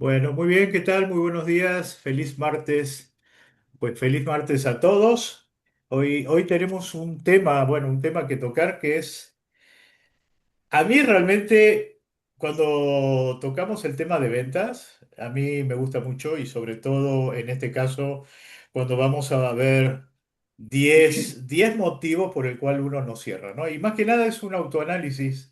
Bueno, muy bien, ¿qué tal? Muy buenos días, feliz martes. Pues feliz martes a todos. Hoy tenemos un tema, bueno, un tema que tocar que es a mí realmente, cuando tocamos el tema de ventas, a mí me gusta mucho y sobre todo en este caso, cuando vamos a ver 10 motivos por el cual uno no cierra, ¿no? Y más que nada es un autoanálisis,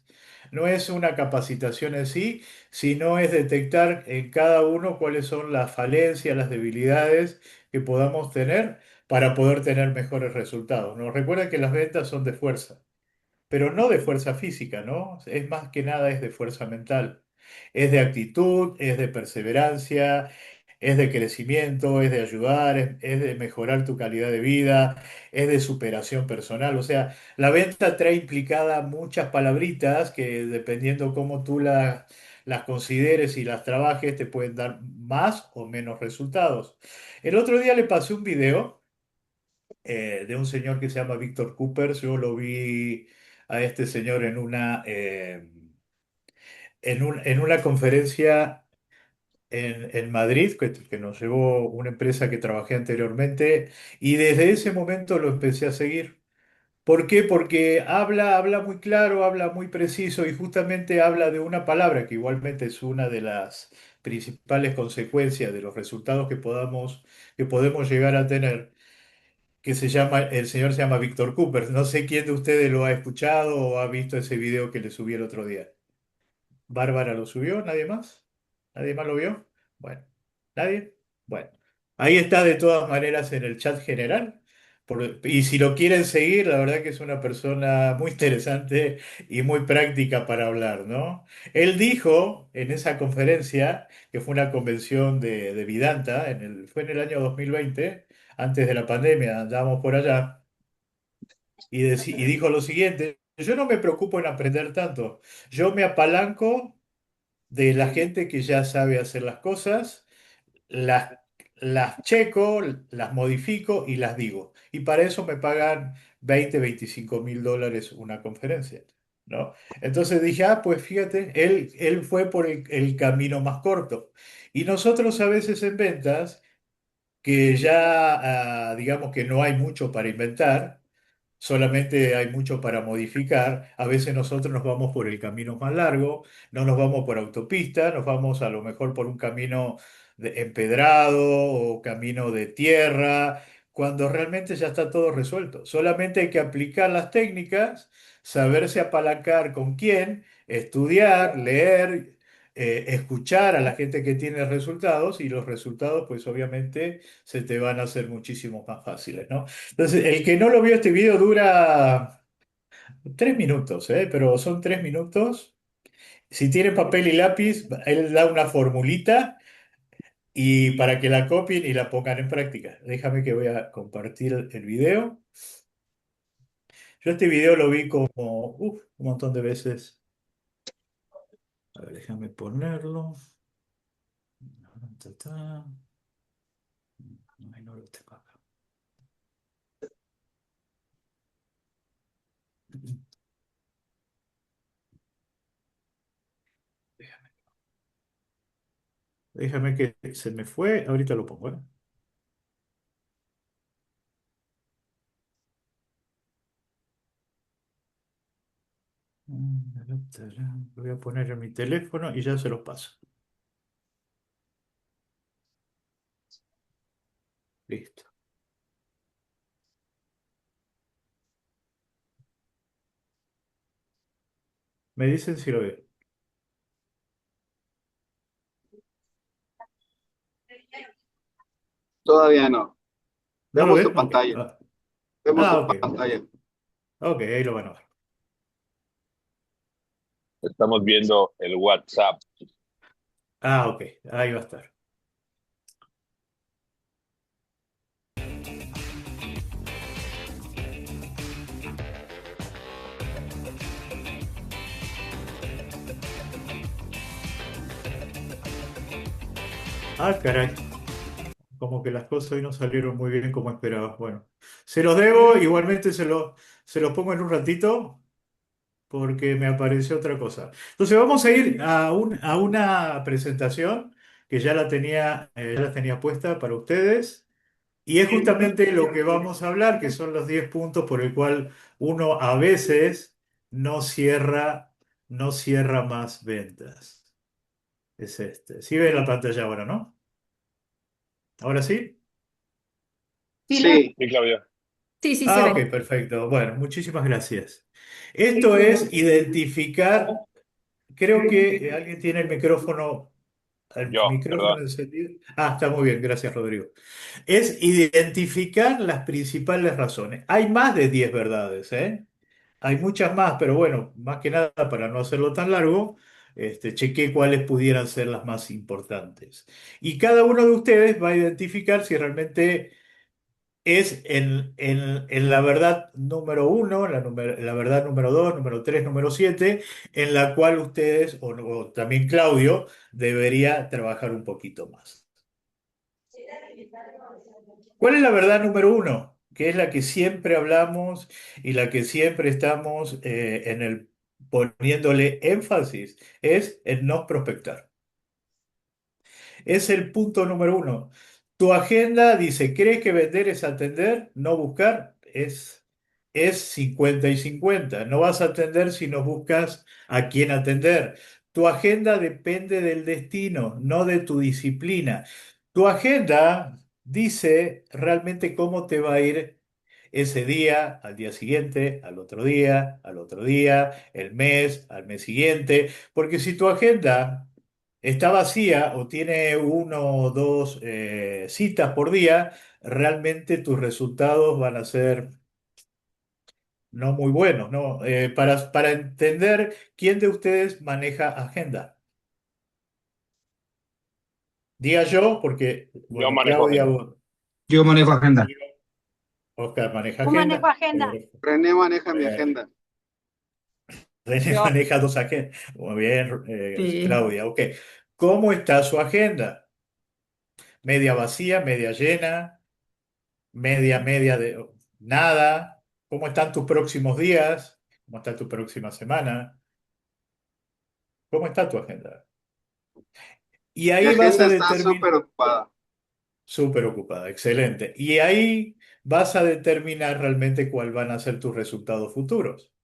no es una capacitación en sí, sino es detectar en cada uno cuáles son las falencias, las debilidades que podamos tener para poder tener mejores resultados, ¿no? Recuerda que las ventas son de fuerza, pero no de fuerza física, ¿no? Es más que nada es de fuerza mental. Es de actitud, es de perseverancia, es de crecimiento, es de ayudar, es de mejorar tu calidad de vida, es de superación personal. O sea, la venta trae implicada muchas palabritas que dependiendo cómo tú las consideres y las trabajes, te pueden dar más o menos resultados. El otro día le pasé un video de un señor que se llama Víctor Coopers. Yo lo vi a este señor en una conferencia en Madrid, que nos llevó una empresa que trabajé anteriormente, y desde ese momento lo empecé a seguir. ¿Por qué? Porque habla muy claro, habla muy preciso y justamente habla de una palabra que igualmente es una de las principales consecuencias de los resultados que podemos llegar a tener, que el señor se llama Víctor Cooper. No sé quién de ustedes lo ha escuchado o ha visto ese video que le subí el otro día. ¿Bárbara lo subió? ¿Nadie más? ¿Nadie más lo vio? Bueno, ¿nadie? Bueno, ahí está de todas maneras en el chat general. Y si lo quieren seguir, la verdad que es una persona muy interesante y muy práctica para hablar, ¿no? Él dijo en esa conferencia, que fue una convención de Vidanta, fue en el año 2020, antes de la pandemia, andábamos por allá, y dijo lo siguiente: yo no me preocupo en aprender tanto, yo me apalanco de la gente que ya sabe hacer las cosas, las, las checo, las modifico y las digo. Y para eso me pagan 25.000 dólares una conferencia, ¿no? Entonces dije, pues fíjate, él fue por el camino más corto. Y nosotros a veces en ventas, que ya digamos que no hay mucho para inventar, solamente hay mucho para modificar. A veces nosotros nos vamos por el camino más largo, no nos vamos por autopista, nos vamos a lo mejor por un camino empedrado o camino de tierra, cuando realmente ya está todo resuelto. Solamente hay que aplicar las técnicas, saberse apalancar con quién, estudiar, leer. Escuchar a la gente que tiene resultados, y los resultados pues obviamente se te van a hacer muchísimo más fáciles, ¿no? Entonces, el que no lo vio, este video dura 3 minutos, ¿eh? Pero son 3 minutos. Si tiene papel y lápiz, él da una formulita y para que la copien y la pongan en práctica. Déjame que voy a compartir el video. Yo este video lo vi como un montón de veces. A ver, déjame ponerlo. Ta, ta. Ay, no lo tengo acá. Déjame, déjame que se me fue. Ahorita lo pongo, ¿eh? Lo voy a poner en mi teléfono y ya se los paso. Listo. Me dicen si lo veo. Todavía no. ¿No lo Vemos ves? tu Ok. pantalla. Vemos tu Ok. pantalla. Ok, ahí lo van a ver. Estamos viendo el WhatsApp. Ok. Ahí va a estar. Caray. Como que las cosas hoy no salieron muy bien como esperaba. Bueno, se los debo. Igualmente se los pongo en un ratito porque me apareció otra cosa. Entonces vamos a ir a una presentación que ya la tenía puesta para ustedes. Y es justamente lo que vamos a hablar, que son los 10 puntos por el cual uno a veces no cierra, no cierra más ventas. Es este. Sí ve la pantalla ahora, ¿no? ¿Ahora sí? Sí, la- Sí, Sí, Claudio. sí, sí se Ah, ok, ve. perfecto. Bueno, muchísimas gracias. Esto es identificar, creo que alguien tiene el Yo, micrófono perdón. encendido. Ah, está muy bien, gracias Rodrigo. Es identificar las principales razones. Hay más de 10 verdades, ¿eh? Hay muchas más, pero bueno, más que nada para no hacerlo tan largo, chequé cuáles pudieran ser las más importantes. Y cada uno de ustedes va a identificar si realmente es en la verdad número uno, la verdad número dos, número tres, número siete, en la cual ustedes, o también Claudio, debería trabajar un poquito más. ¿Cuál es la verdad número uno? Que es la que siempre hablamos y la que siempre estamos poniéndole énfasis, es el no prospectar. Es el punto número uno. Tu agenda dice, ¿crees que vender es atender, no buscar? Es 50 y 50. No vas a atender si no buscas a quién atender. Tu agenda depende del destino, no de tu disciplina. Tu agenda dice realmente cómo te va a ir ese día, al día siguiente, al otro día, al otro día, el mes, al mes siguiente. Porque si tu agenda está vacía o tiene uno o dos citas por día, realmente tus resultados van a ser no muy buenos, ¿no? Para entender quién de ustedes maneja agenda. Diga yo, porque, Yo bueno, manejo Claudia, agenda. Yo manejo agenda. Oscar maneja Yo manejo agenda. agenda. René maneja mi Eh, agenda. René Yo. maneja dos agendas. Muy bien, Sí. Claudia, ok. ¿Cómo está su agenda? ¿Media vacía, media llena? Media de nada. ¿Cómo están tus próximos días? ¿Cómo está tu próxima semana? ¿Cómo está tu agenda? Y Mi ahí vas agenda a está determinar, súper ocupada. súper ocupada, excelente. Y ahí vas a determinar realmente cuáles van a ser tus resultados futuros.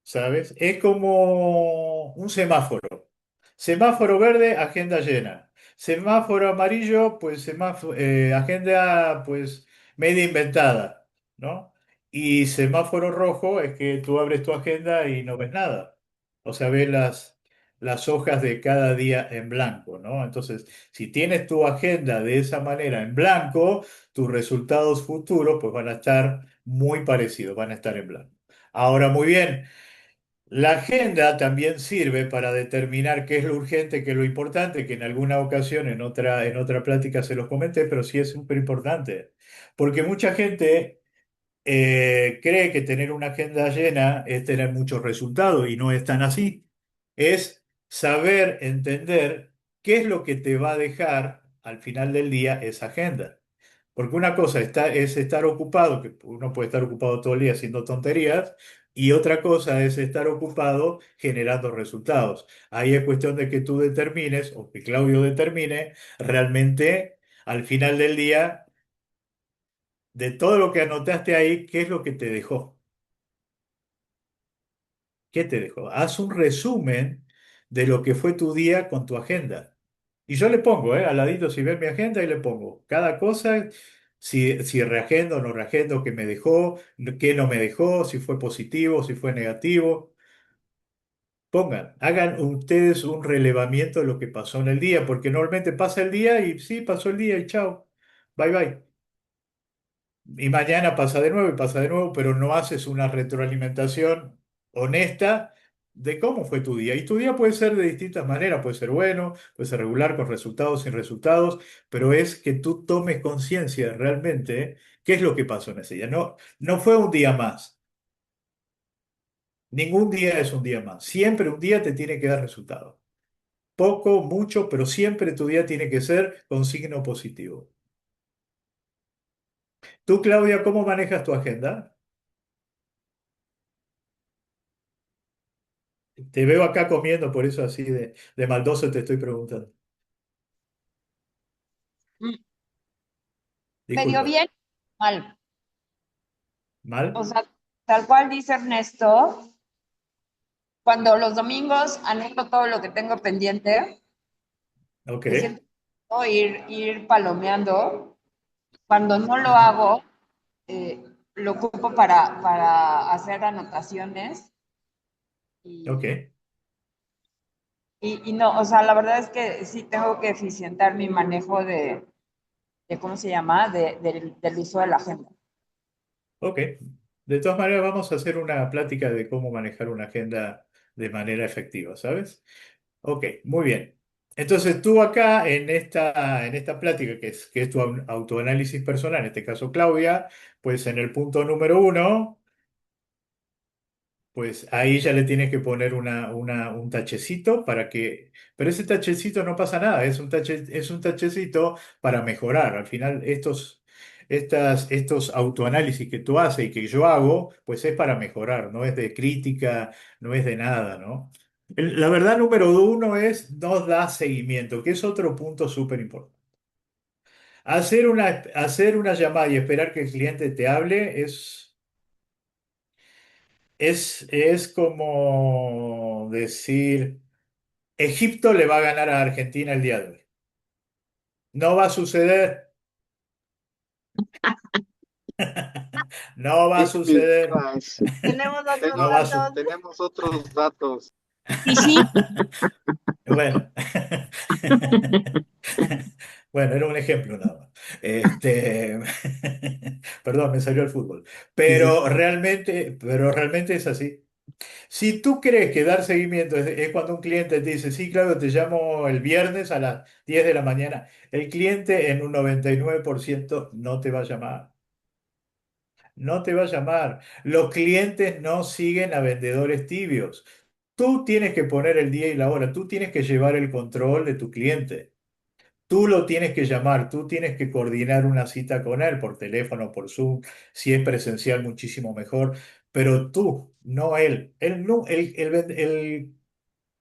¿Sabes? Es como un semáforo. Semáforo verde, agenda llena. Semáforo amarillo, pues agenda pues media inventada, ¿no? Y semáforo rojo es que tú abres tu agenda y no ves nada. O sea, ves las hojas de cada día en blanco, ¿no? Entonces, si tienes tu agenda de esa manera en blanco, tus resultados futuros pues van a estar muy parecidos, van a estar en blanco. Ahora, muy bien. La agenda también sirve para determinar qué es lo urgente, qué es lo importante, que en alguna ocasión, en otra plática se los comenté, pero sí es súper importante. Porque mucha gente cree que tener una agenda llena es tener muchos resultados y no es tan así. Es saber entender qué es lo que te va a dejar al final del día esa agenda. Porque una cosa es estar ocupado, que uno puede estar ocupado todo el día haciendo tonterías, y otra cosa es estar ocupado generando resultados. Ahí es cuestión de que tú determines, o que Claudio determine, realmente al final del día, de todo lo que anotaste ahí, ¿qué es lo que te dejó? ¿Qué te dejó? Haz un resumen de lo que fue tu día con tu agenda. Y yo le pongo, al ladito, si ven mi agenda, y le pongo cada cosa, si reagendo o no reagendo, qué me dejó, qué no me dejó, si fue positivo, si fue negativo. Pongan, hagan ustedes un relevamiento de lo que pasó en el día, porque normalmente pasa el día y sí, pasó el día y chao, bye bye. Y mañana pasa de nuevo y pasa de nuevo, pero no haces una retroalimentación honesta de cómo fue tu día. Y tu día puede ser de distintas maneras, puede ser bueno, puede ser regular, con resultados, sin resultados, pero es que tú tomes conciencia realmente qué es lo que pasó en ese día. No, no fue un día más. Ningún día es un día más. Siempre un día te tiene que dar resultados. Poco, mucho, pero siempre tu día tiene que ser con signo positivo. Tú, Claudia, ¿cómo manejas tu agenda? Te veo acá comiendo, por eso así de maldoso te estoy preguntando. Mm, medio Disculpa. bien, mal. O ¿Mal? sea, tal cual dice Ernesto, cuando los domingos anoto todo lo que tengo pendiente, Ok, me siento ir palomeando. Cuando no lo hago, eh, lo ocupo para hacer anotaciones y, ok. y no, o sea, la verdad es que sí tengo que eficientar mi manejo de ¿cómo se llama? Del uso de la agenda. Ok. De todas maneras, vamos a hacer una plática de cómo manejar una agenda de manera efectiva, ¿sabes? Ok, muy bien. Entonces tú acá en esta plática, que es tu autoanálisis personal, en este caso Claudia, pues en el punto número 1. Pues ahí ya le tienes que poner un tachecito para que. Pero ese tachecito no pasa nada, es un tachecito para mejorar. Al final, estos autoanálisis que tú haces y que yo hago, pues es para mejorar, no es de crítica, no es de nada, ¿no? La verdad número 1 es no da seguimiento, que es otro punto súper importante. Hacer una llamada y esperar que el cliente te hable es como decir, Egipto le va a ganar a Argentina el día de hoy. No va a suceder, no va a suceder, Mientras Tenemos otros no va a tengo, datos. suceder. tenemos otros datos. Y sí, Bueno, bueno, era un ejemplo nada más. Perdón, me salió el fútbol. Sí, sí. Pero realmente es así. Si tú crees que dar seguimiento es cuando un cliente te dice, sí, claro, te llamo el viernes a las 10 de la mañana, el cliente en un 99% no te va a llamar. No te va a llamar. Los clientes no siguen a vendedores tibios. Tú tienes que poner el día y la hora, tú tienes que llevar el control de tu cliente. Tú lo tienes que llamar, tú tienes que coordinar una cita con él por teléfono, por Zoom, si es presencial, muchísimo mejor, pero tú, no él. El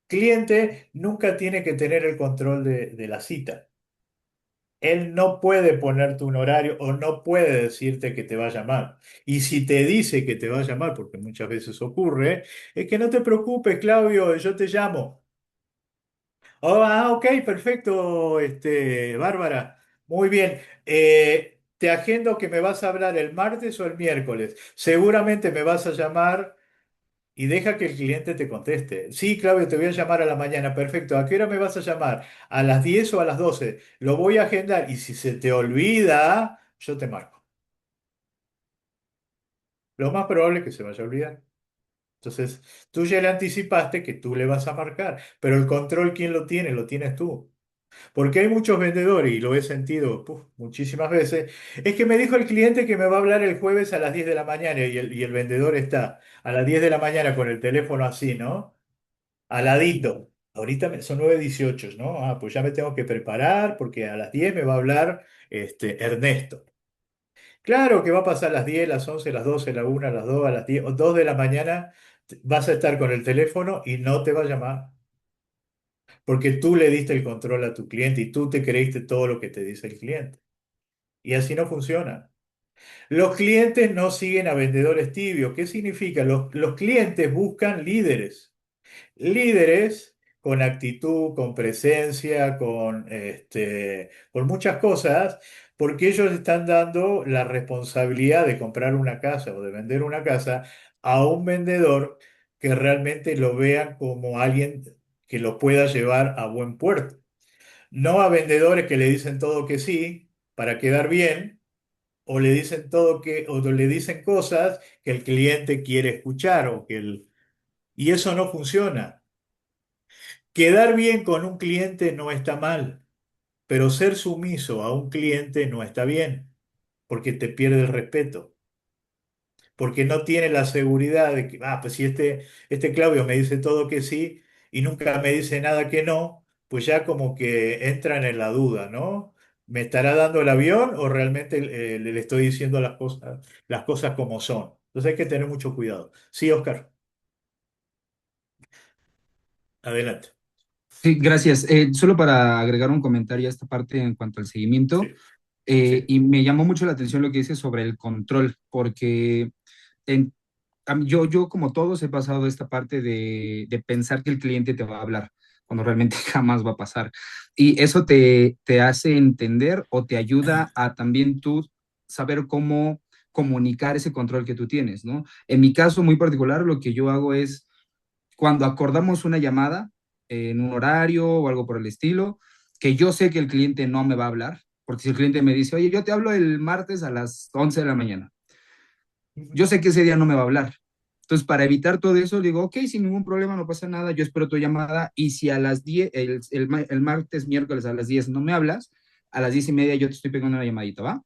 cliente nunca tiene que tener el control de la cita. Él no puede ponerte un horario o no puede decirte que te va a llamar. Y si te dice que te va a llamar, porque muchas veces ocurre, es que no te preocupes, Claudio, yo te llamo. Oh, ok, perfecto, Bárbara. Muy bien. Te agendo que me vas a hablar el martes o el miércoles. Seguramente me vas a llamar y deja que el cliente te conteste. Sí, Claudio, te voy a llamar a la mañana. Perfecto. ¿A qué hora me vas a llamar? ¿A las 10 o a las 12? Lo voy a agendar y si se te olvida, yo te marco. Lo más probable es que se vaya a olvidar. Entonces, tú ya le anticipaste que tú le vas a marcar, pero el control, ¿quién lo tiene? Lo tienes tú. Porque hay muchos vendedores, y lo he sentido muchísimas veces, es que me dijo el cliente que me va a hablar el jueves a las 10 de la mañana y el vendedor está a las 10 de la mañana con el teléfono así, ¿no? Aladito. Ahorita son 9:18, ¿no? Ah, pues ya me tengo que preparar porque a las 10 me va a hablar Ernesto. Claro que va a pasar las 10, las 11, las 12, la 1, las 2, a las 10, o 2 de la mañana vas a estar con el teléfono y no te va a llamar. Porque tú le diste el control a tu cliente y tú te creíste todo lo que te dice el cliente. Y así no funciona. Los clientes no siguen a vendedores tibios. ¿Qué significa? Los clientes buscan líderes. Líderes con actitud, con presencia, con muchas cosas, porque ellos están dando la responsabilidad de comprar una casa o de vender una casa a un vendedor que realmente lo vean como alguien que lo pueda llevar a buen puerto. No a vendedores que le dicen todo que sí para quedar bien, o le dicen o le dicen cosas que el cliente quiere escuchar y eso no funciona. Quedar bien con un cliente no está mal, pero ser sumiso a un cliente no está bien, porque te pierde el respeto, porque no tiene la seguridad de que, pues si este Claudio me dice todo que sí y nunca me dice nada que no, pues ya como que entran en la duda, ¿no? ¿Me estará dando el avión o realmente le estoy diciendo las cosas como son? Entonces hay que tener mucho cuidado. Sí, Oscar, adelante. Sí, gracias. Solo para agregar un comentario a esta parte en cuanto al seguimiento, Sí, sí. y me llamó mucho la atención lo que dice sobre el control, porque en- yo, como todos, he pasado esta parte de pensar que el cliente te va a hablar, cuando realmente jamás va a pasar. Y eso te hace entender o te ayuda a también tú saber cómo comunicar ese control que tú tienes, ¿no? En mi caso muy particular, lo que yo hago es cuando acordamos una llamada en un horario o algo por el estilo, que yo sé que el cliente no me va a hablar, porque si el cliente me dice, oye, yo te hablo el martes a las 11 de la mañana, yo sé que ese día no me va a hablar. Entonces, para evitar todo eso, le digo, ok, sin ningún problema, no pasa nada, yo espero tu llamada y si a las 10, el martes, miércoles a las 10 no me hablas, a las 10:30 yo te estoy pegando una llamadita, ¿va?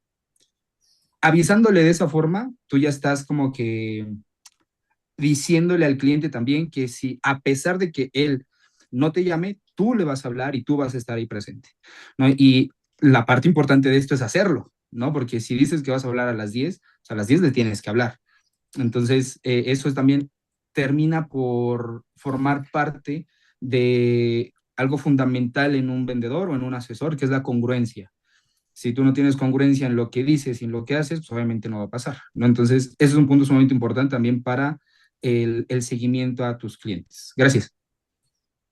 Avisándole de esa forma, tú ya estás como que diciéndole al cliente también que si a pesar de que él no te llame, tú le vas a hablar y tú vas a estar ahí presente, ¿no? Y la parte importante de esto es hacerlo, ¿no? Porque si dices que vas a hablar a las 10, o sea, a las 10 le tienes que hablar. Entonces, eso es también termina por formar parte de algo fundamental en un vendedor o en un asesor, que es la congruencia. Si tú no tienes congruencia en lo que dices y en lo que haces, pues obviamente no va a pasar, ¿no? Entonces, ese es un punto sumamente importante también para el seguimiento a tus clientes. Gracias.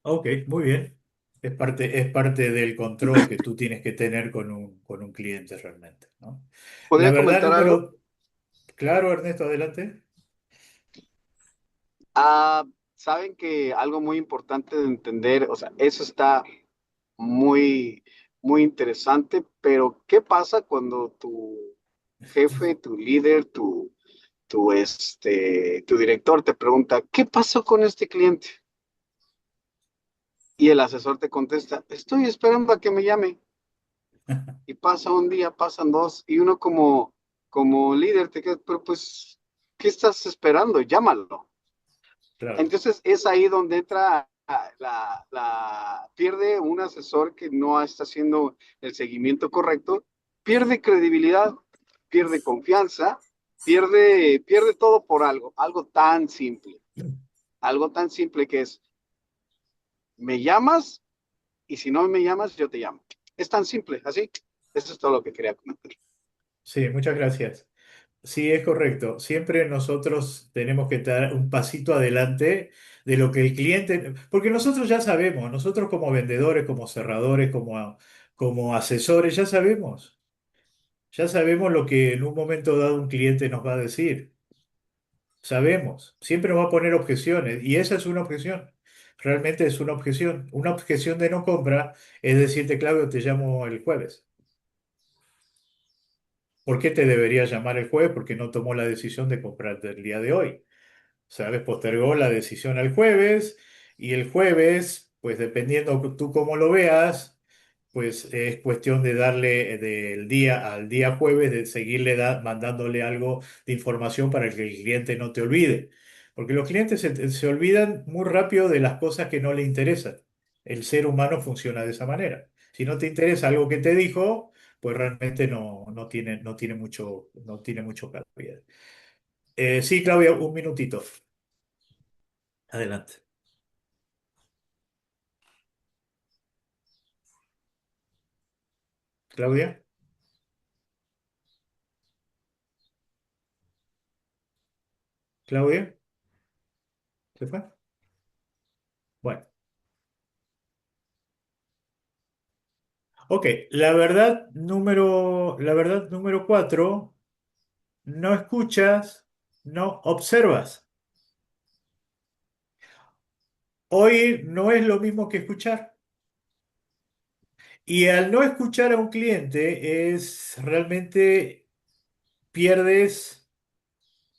Ok, muy bien. Es parte del control que tú tienes que tener con un cliente realmente, ¿no? La ¿Podría verdad, comentar algo? claro, Ernesto, adelante. Ah, saben que algo muy importante de entender, o sea, eso está muy, muy interesante, pero ¿qué pasa cuando tu jefe, tu líder, tu director te pregunta, ¿qué pasó con este cliente? Y el asesor te contesta, estoy esperando a que me llame. Y pasa un día, pasan dos, y uno como líder te queda, pero pues, ¿qué estás esperando? Llámalo. Claro. Entonces es ahí donde entra pierde un asesor que no está haciendo el seguimiento correcto, pierde credibilidad, pierde confianza, pierde todo por algo tan simple que es, me llamas y si no me llamas, yo te llamo. Es tan simple, así. Eso es todo lo que quería comentar. Sí, muchas gracias. Sí, es correcto. Siempre nosotros tenemos que dar un pasito adelante de lo que el cliente, porque nosotros ya sabemos, nosotros como vendedores, como cerradores, como asesores, ya sabemos lo que en un momento dado un cliente nos va a decir. Sabemos, siempre nos va a poner objeciones y esa es una objeción. Realmente es una objeción. Una objeción de no compra es decirte, Claudio, te llamo el jueves. ¿Por qué te debería llamar el jueves? Porque no tomó la decisión de comprar el día de hoy. ¿Sabes? Postergó la decisión al jueves y el jueves, pues dependiendo tú cómo lo veas, pues es cuestión de darle del día al día jueves, de seguirle mandándole algo de información para que el cliente no te olvide. Porque los clientes se olvidan muy rápido de las cosas que no le interesan. El ser humano funciona de esa manera. Si no te interesa algo que te dijo, pues realmente no tiene mucho cabida. Sí, Claudia, un minutito. Adelante. Claudia, Claudia, ¿se fue? Bueno, ok. La verdad número cuatro, no escuchas, no observas. Oír no es lo mismo que escuchar. Y al no escuchar a un cliente es realmente pierdes.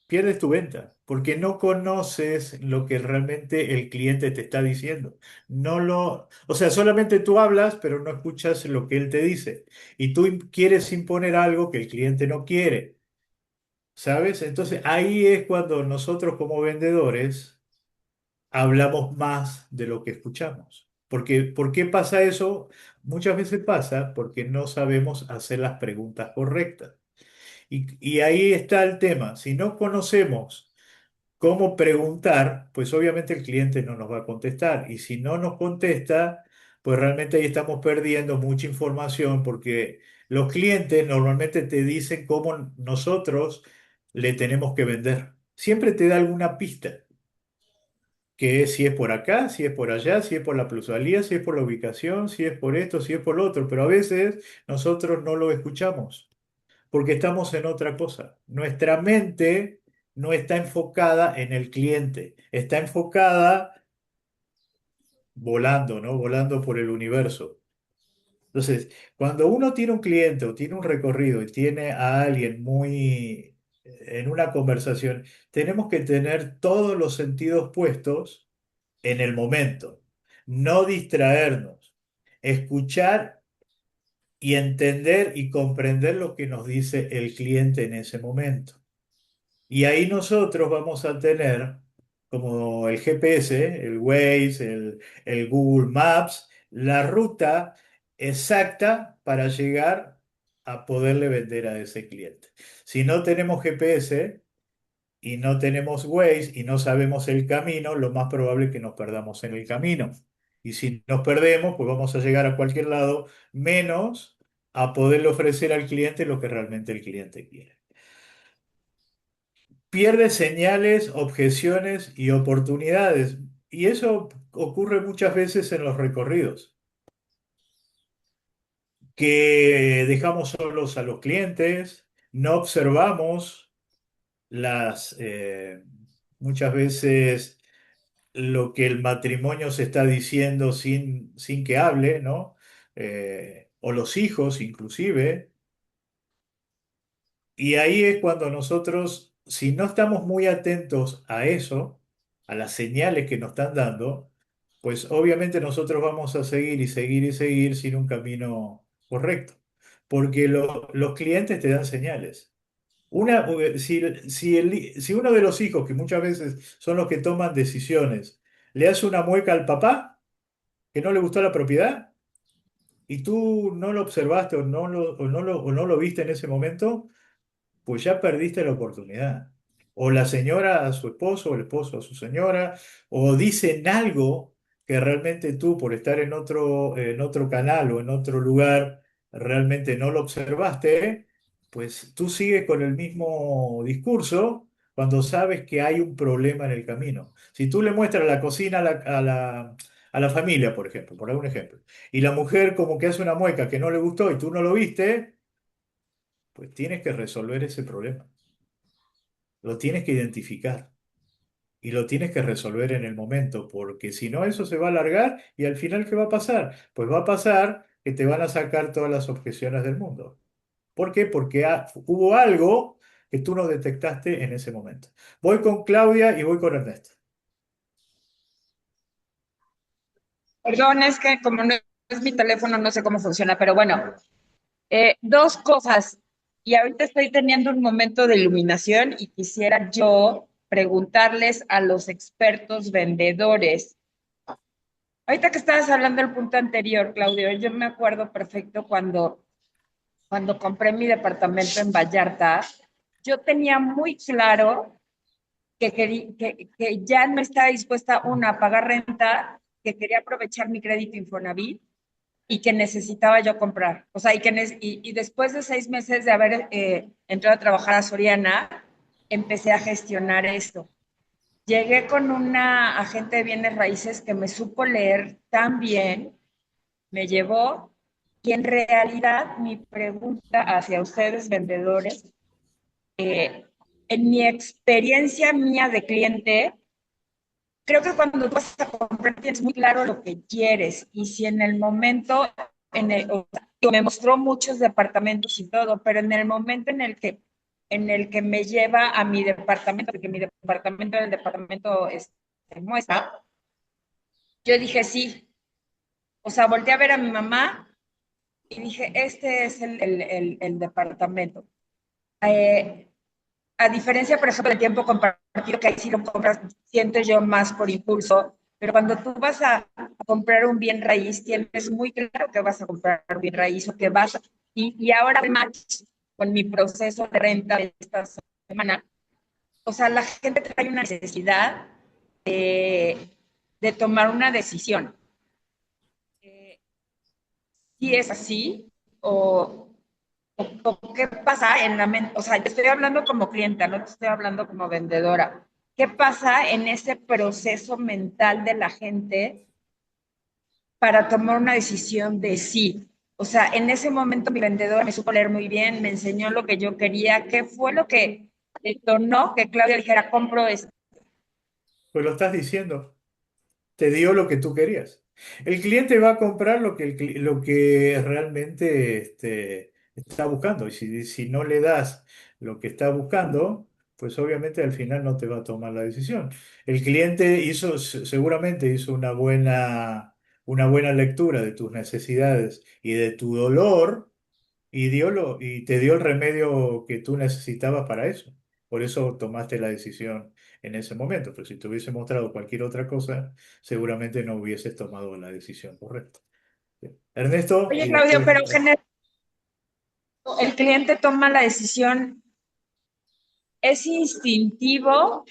Pierdes tu venta porque no conoces lo que realmente el cliente te está diciendo. O sea, solamente tú hablas, pero no escuchas lo que él te dice. Y tú quieres imponer algo que el cliente no quiere, ¿sabes? Entonces ahí es cuando nosotros como vendedores hablamos más de lo que escuchamos. Porque, ¿por qué pasa eso? Muchas veces pasa porque no sabemos hacer las preguntas correctas. Y ahí está el tema. Si no conocemos cómo preguntar, pues obviamente el cliente no nos va a contestar. Y si no nos contesta, pues realmente ahí estamos perdiendo mucha información porque los clientes normalmente te dicen cómo nosotros le tenemos que vender. Siempre te da alguna pista, que es si es por acá, si es por allá, si es por la plusvalía, si es por la ubicación, si es por esto, si es por lo otro. Pero a veces nosotros no lo escuchamos porque estamos en otra cosa. Nuestra mente no está enfocada en el cliente, está enfocada volando, ¿no? Volando por el universo. Entonces, cuando uno tiene un cliente o tiene un recorrido y tiene a alguien muy en una conversación, tenemos que tener todos los sentidos puestos en el momento, no distraernos, escuchar y entender y comprender lo que nos dice el cliente en ese momento. Y ahí nosotros vamos a tener como el GPS, el Waze, el Google Maps, la ruta exacta para llegar a poderle vender a ese cliente. Si no tenemos GPS y no tenemos Waze y no sabemos el camino, lo más probable es que nos perdamos en el camino. Y si nos perdemos, pues vamos a llegar a cualquier lado, menos a poderle ofrecer al cliente lo que realmente el cliente quiere. Pierde señales, objeciones y oportunidades. Y eso ocurre muchas veces en los recorridos, que dejamos solos a los clientes, no observamos muchas veces lo que el matrimonio se está diciendo sin que hable, ¿no? O los hijos inclusive. Y ahí es cuando nosotros, si no estamos muy atentos a eso, a las señales que nos están dando, pues obviamente nosotros vamos a seguir y seguir y seguir sin un camino correcto. Porque los clientes te dan señales. Si uno de los hijos, que muchas veces son los que toman decisiones, le hace una mueca al papá que no le gustó la propiedad y tú no lo observaste o no lo viste en ese momento, pues ya perdiste la oportunidad. O la señora a su esposo, o el esposo a su señora, o dicen algo que realmente tú, por estar en otro canal o en otro lugar, realmente no lo observaste, pues tú sigues con el mismo discurso cuando sabes que hay un problema en el camino. Si tú le muestras la cocina a la familia, por ejemplo, por algún ejemplo, y la mujer como que hace una mueca que no le gustó y tú no lo viste, pues tienes que resolver ese problema. Lo tienes que identificar y lo tienes que resolver en el momento, porque si no, eso se va a alargar y al final, ¿qué va a pasar? Pues va a pasar que te van a sacar todas las objeciones del mundo. ¿Por qué? Porque hubo algo que tú no detectaste en ese momento. Voy con Claudia y voy con Ernesto. Perdón, es que como no es mi teléfono, no sé cómo funciona, pero bueno, dos cosas. Y ahorita estoy teniendo un momento de iluminación y quisiera yo preguntarles a los expertos vendedores. Ahorita que estabas hablando del punto anterior, Claudio, yo me acuerdo perfecto cuando compré mi departamento en Vallarta, yo tenía muy claro que ya no estaba dispuesta, una, a pagar renta, que quería aprovechar mi crédito Infonavit y que necesitaba yo comprar. O sea, y después de 6 meses de haber entrado a trabajar a Soriana, empecé a gestionar esto. Llegué con una agente de bienes raíces que me supo leer tan bien, me llevó, y en realidad mi pregunta hacia ustedes, vendedores, eh, en mi experiencia mía de cliente, creo que cuando tú vas a comprar tienes muy claro lo que quieres y si en el momento, o sea, me mostró muchos departamentos y todo, pero en el momento en el que me lleva a mi departamento, porque mi departamento era el departamento muestra, yo dije sí, o sea, volteé a ver a mi mamá y dije, este es el departamento. Eh, a diferencia, por ejemplo, del tiempo compartido, que ahí sí lo compras, siento yo más por impulso, pero cuando tú vas a comprar un bien raíz, tienes muy claro que vas a comprar un bien raíz o que vas a, y ahora más con mi proceso de renta de esta semana, o sea, la gente trae una necesidad de tomar una decisión. Si es así, o, o qué pasa en la mente, o sea, yo estoy hablando como clienta, no te estoy hablando como vendedora. ¿Qué pasa en ese proceso mental de la gente para tomar una decisión de sí? O sea, en ese momento mi vendedor me supo leer muy bien, me enseñó lo que yo quería. ¿Qué fue lo que detonó que Claudia dijera, compro esto? Pues lo estás diciendo. Te dio lo que tú querías. El cliente va a comprar lo que, lo que realmente está buscando. Y si no le das lo que está buscando, pues obviamente al final no te va a tomar la decisión. El cliente seguramente hizo una buena lectura de tus necesidades y de tu dolor y te dio el remedio que tú necesitabas para eso. Por eso tomaste la decisión en ese momento. Pero si te hubiese mostrado cualquier otra cosa, seguramente no hubieses tomado la decisión correcta. Bien. Ernesto, Oye, y Claudio, después... pero el cliente toma la decisión, ¿es instintivo?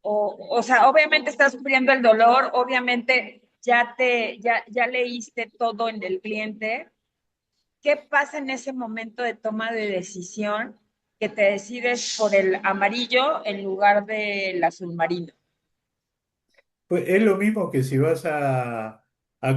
O sea, obviamente estás sufriendo el dolor, obviamente ya leíste todo en el cliente. ¿Qué pasa en ese momento de toma de decisión que te decides por el amarillo en lugar del azul marino? Pues es lo mismo que si vas a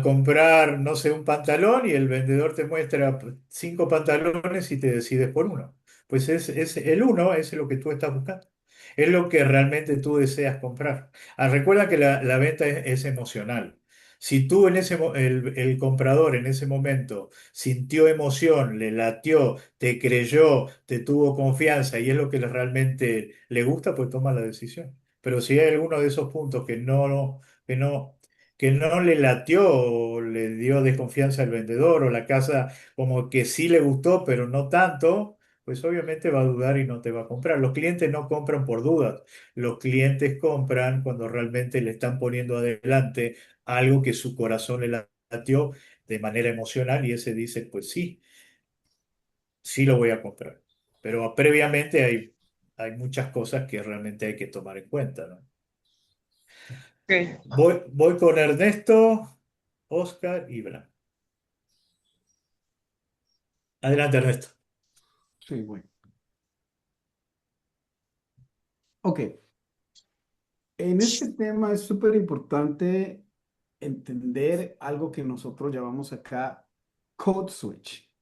comprar, no sé, un pantalón y el vendedor te muestra 5 pantalones y te decides por uno. Pues el uno es lo que tú estás buscando. Es lo que realmente tú deseas comprar. Recuerda que la venta es emocional. Si tú el comprador en ese momento sintió emoción, le latió, te creyó, te tuvo confianza y es lo que realmente le gusta, pues toma la decisión. Pero si hay alguno de esos puntos que no, que no le latió o le dio desconfianza al vendedor o la casa como que sí le gustó, pero no tanto, pues obviamente va a dudar y no te va a comprar. Los clientes no compran por dudas. Los clientes compran cuando realmente le están poniendo adelante algo que su corazón le latió de manera emocional y ese dice, pues sí, sí lo voy a comprar. Pero previamente hay muchas cosas que realmente hay que tomar en cuenta, ¿no? Okay. Voy con Ernesto, Oscar y Blan. Adelante, Ernesto. Sí, bueno. Ok, en este tema es súper importante entender algo que nosotros llamamos acá code switch,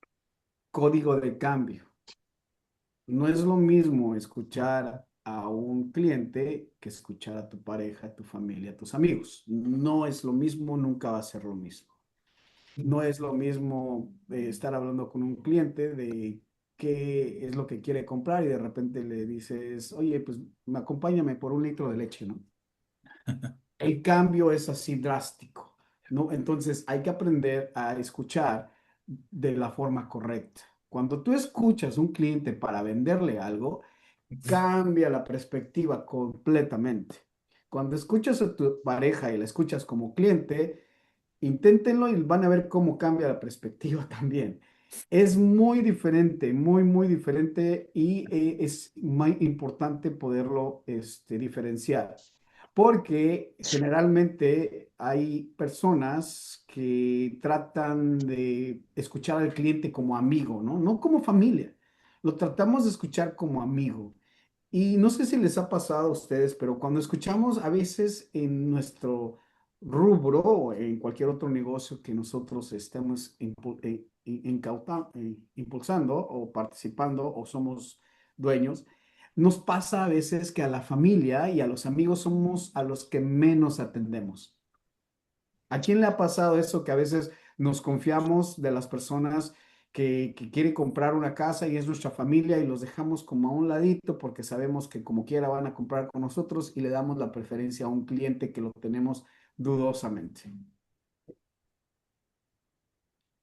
código de cambio. No es lo mismo escuchar a un cliente que escuchar a tu pareja, a tu familia, a tus amigos. No es lo mismo, nunca va a ser lo mismo. No es lo mismo estar hablando con un cliente de qué es lo que quiere comprar y de repente le dices, oye, pues acompáñame por un litro de leche, ¿no? El cambio es así drástico, ¿no? Entonces hay que aprender a escuchar de la forma correcta. Cuando tú escuchas a un cliente para venderle algo, cambia la perspectiva completamente. Cuando escuchas a tu pareja y la escuchas como cliente, inténtenlo y van a ver cómo cambia la perspectiva también. Es muy diferente, muy, muy diferente y es muy importante poderlo diferenciar, porque generalmente hay personas que tratan de escuchar al cliente como amigo, ¿no? No como familia. Lo tratamos de escuchar como amigo. Y no sé si les ha pasado a ustedes, pero cuando escuchamos a veces en nuestro rubro o en cualquier otro negocio que nosotros estemos impulsando o participando o somos dueños, nos pasa a veces que a la familia y a los amigos somos a los que menos atendemos. ¿A quién le ha pasado eso que a veces nos confiamos de las personas que quieren comprar una casa y es nuestra familia y los dejamos como a un ladito porque sabemos que como quiera van a comprar con nosotros y le damos la preferencia a un cliente que lo tenemos dudosamente?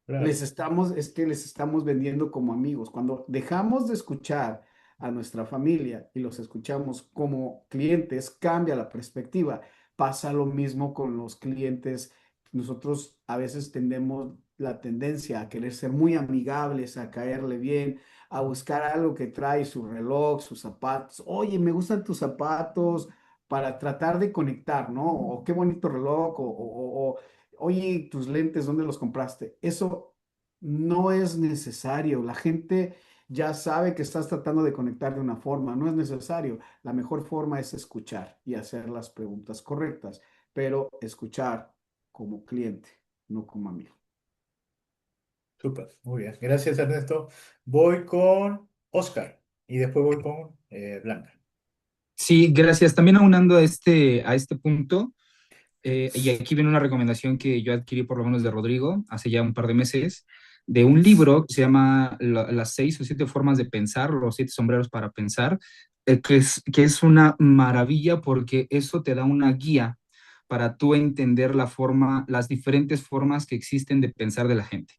Claro. Es que les estamos vendiendo como amigos. Cuando dejamos de escuchar a nuestra familia y los escuchamos como clientes, cambia la perspectiva. Pasa lo mismo con los clientes nosotros a veces tendemos la tendencia a querer ser muy amigables, a caerle bien, a buscar algo que trae su reloj, sus zapatos. Oye, me gustan tus zapatos para tratar de conectar, ¿no? O qué bonito reloj, oye, tus lentes, ¿dónde los compraste? Eso no es necesario. La gente ya sabe que estás tratando de conectar de una forma, no es necesario. La mejor forma es escuchar y hacer las preguntas correctas, pero escuchar como cliente, no como amigo. Súper, muy bien. Gracias, Ernesto. Voy con Oscar y después voy con Blanca. Sí, gracias. También aunando a este punto, y aquí viene una recomendación que yo adquirí por lo menos de Rodrigo hace ya un par de meses, de un libro que se llama Las 6 o 7 formas de pensar, los 7 sombreros para pensar, que es una maravilla porque eso te da una guía para tú entender las diferentes formas que existen de pensar de la gente.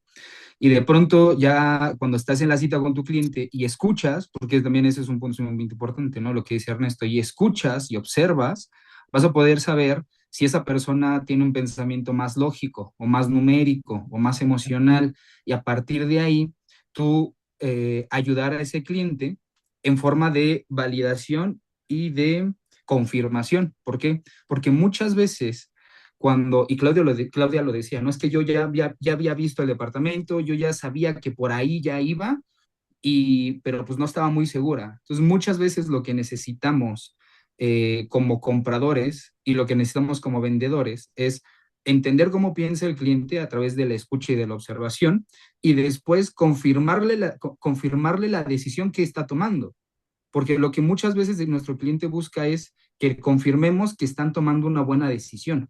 Y de pronto ya cuando estás en la cita con tu cliente y escuchas, porque también ese es un punto muy importante, ¿no? Lo que dice Ernesto, y escuchas y observas, vas a poder saber si esa persona tiene un pensamiento más lógico o más numérico o más emocional, y a partir de ahí tú ayudar a ese cliente en forma de validación y de confirmación. ¿Por qué? Porque muchas veces y Claudia lo decía, no es que yo ya había visto el departamento, yo ya sabía que por ahí ya iba, pero pues no estaba muy segura. Entonces muchas veces lo que necesitamos como compradores y lo que necesitamos como vendedores es entender cómo piensa el cliente a través de la escucha y de la observación, y después confirmarle la decisión que está tomando. Porque lo que muchas veces nuestro cliente busca es que confirmemos que están tomando una buena decisión.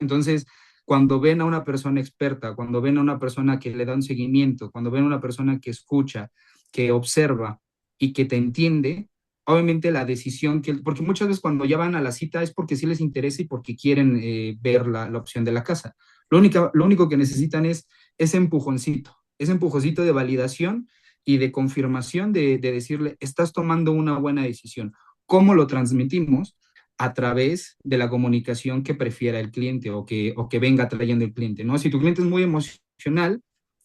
Entonces, cuando ven a una persona experta, cuando ven a una persona que le da un seguimiento, cuando ven a una persona que escucha, que observa y que te entiende, obviamente la decisión porque muchas veces cuando ya van a la cita es porque sí les interesa y porque quieren ver la opción de la casa. Lo único que necesitan es ese empujoncito de validación y de confirmación de decirle, estás tomando una buena decisión. ¿Cómo lo transmitimos? A través de la comunicación que prefiera el cliente o que venga trayendo el cliente, ¿no? Si tu cliente es muy emocional,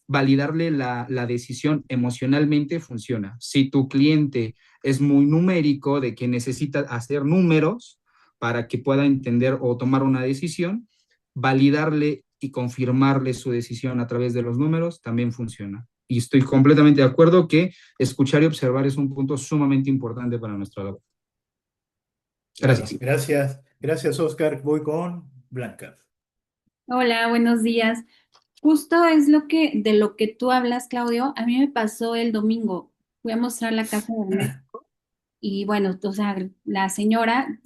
validarle la decisión emocionalmente funciona. Si tu cliente es muy numérico, de que necesita hacer números para que pueda entender o tomar una decisión, validarle y confirmarle su decisión a través de los números también funciona. Y estoy completamente de acuerdo que escuchar y observar es un punto sumamente importante para nuestra labor. Claro, Gracias. gracias. Gracias, Oscar. Voy con Blanca. Hola, buenos días. Justo es de lo que tú hablas, Claudio. A mí me pasó el domingo. Fui a mostrar la casa de Ernesto y bueno, o sea, la señora,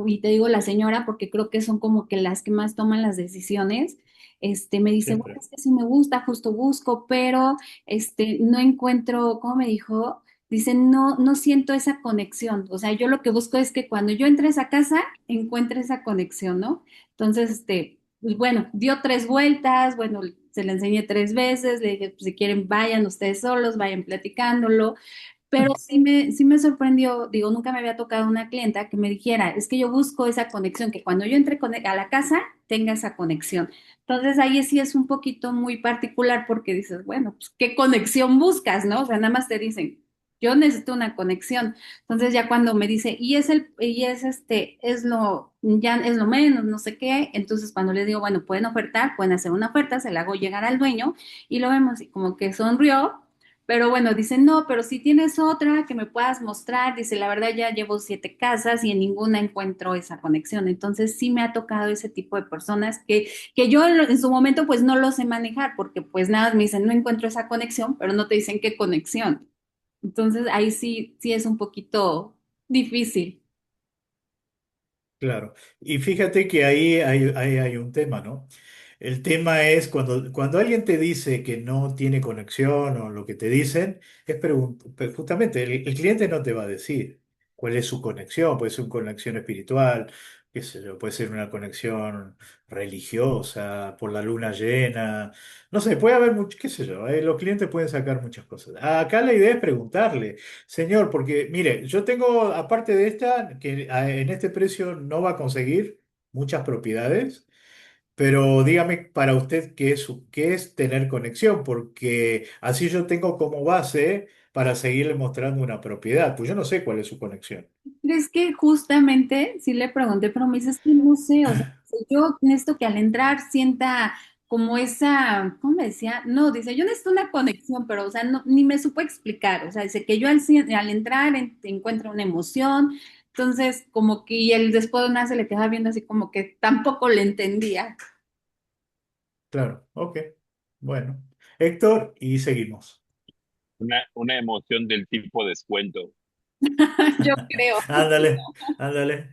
y te digo la señora porque creo que son como que las que más toman las decisiones. Me dice, bueno, Siempre. es que sí me gusta, justo busco, pero no encuentro, ¿cómo me dijo? Dice, no siento esa conexión. O sea, yo lo que busco es que cuando yo entre a esa casa, encuentre esa conexión, ¿no? Entonces, pues bueno, dio 3 vueltas, bueno, se la enseñé 3 veces, le dije, pues si quieren, vayan ustedes solos, vayan platicándolo. Pero sí me sorprendió, digo, nunca me había tocado una clienta que me dijera, es que yo busco esa conexión, que cuando yo entre a la casa tenga esa conexión. Entonces ahí sí es un poquito muy particular porque dices, bueno, pues ¿qué conexión buscas, no? O sea, nada más te dicen, yo necesito una conexión. Entonces ya cuando me dice, ya es lo menos, no sé qué, entonces cuando le digo, bueno, pueden ofertar, pueden hacer una oferta, se la hago llegar al dueño y lo vemos y como que sonrió. Pero bueno, dicen, no, pero si tienes otra que me puedas mostrar, dice, la verdad ya llevo 7 casas y en ninguna encuentro esa conexión. Entonces sí me ha tocado ese tipo de personas que yo en su momento pues no lo sé manejar porque pues nada, me dicen, no encuentro esa conexión, pero no te dicen qué conexión. Entonces ahí sí es un poquito difícil. Claro. Y fíjate que ahí hay un tema, ¿no? El tema es cuando alguien te dice que no tiene conexión o lo que te dicen, justamente el cliente no te va a decir cuál es su conexión. Puede ser una conexión espiritual, qué sé yo, puede ser una conexión religiosa, por la luna llena. No sé, puede haber mucho, qué sé yo, los clientes pueden sacar muchas cosas. Acá la idea es preguntarle. Señor, porque mire, yo tengo, aparte de esta, que en este precio no va a conseguir muchas propiedades. pero dígame para usted qué es tener conexión, porque así yo tengo como base para seguirle mostrando una propiedad. Pues yo no sé cuál es su conexión. Es que justamente sí le pregunté, pero me dices que no sé, o sea, yo necesito que al entrar sienta como esa, ¿cómo me decía? No, dice, yo necesito una conexión, pero, o sea, no, ni me supo explicar, o sea, dice que yo al entrar encuentro una emoción, entonces como que y él después de una se le quedaba viendo así como que tampoco le entendía. Claro, ok. Bueno, Héctor, y seguimos. Una emoción del tipo descuento. Yo creo. Ándale, ándale.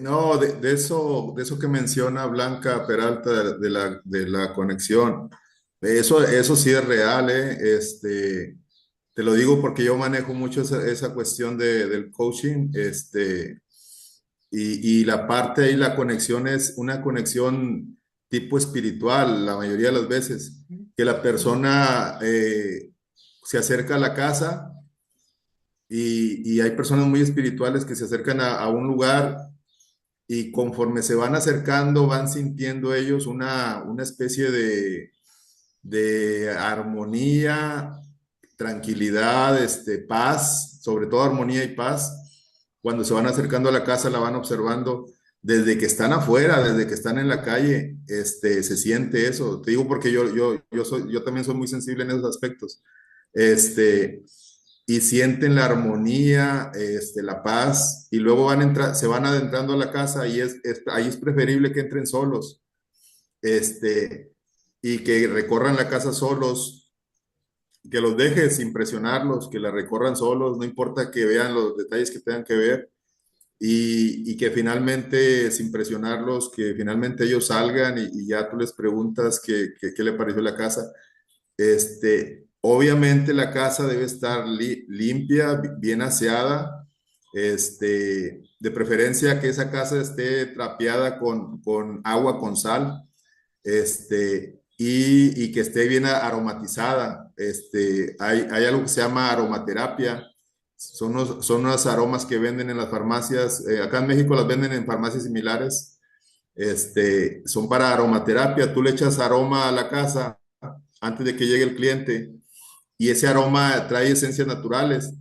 No, de eso que menciona Blanca Peralta, de la conexión, eso sí es real, ¿eh? Te lo digo porque yo manejo mucho esa cuestión del coaching, y la parte ahí, la conexión es una conexión tipo espiritual, la mayoría de las veces, que la persona se acerca a la casa y hay personas muy espirituales que se acercan a un lugar y conforme se van acercando, van sintiendo ellos una especie de armonía, tranquilidad, paz, sobre todo armonía y paz. Cuando se van acercando a la casa, la van observando desde que están afuera, desde que están en la calle, se siente eso. Te digo porque yo también soy muy sensible en esos aspectos. Este, y sienten la armonía, la paz, y luego se van adentrando a la casa y ahí es preferible que entren solos, y que recorran la casa solos, que los dejes sin presionarlos, que la recorran solos, no importa que vean los detalles que tengan que ver, y que finalmente, sin presionarlos, que finalmente ellos salgan y ya tú les preguntas qué le pareció la casa. Obviamente la casa debe estar limpia, bien aseada, de preferencia que esa casa esté trapeada con agua con sal, y que esté bien aromatizada. Hay algo que se llama aromaterapia. Son unos aromas que venden en las farmacias. Acá en México las venden en farmacias similares. Son para aromaterapia. Tú le echas aroma a la casa antes de que llegue el cliente y ese aroma trae esencias naturales.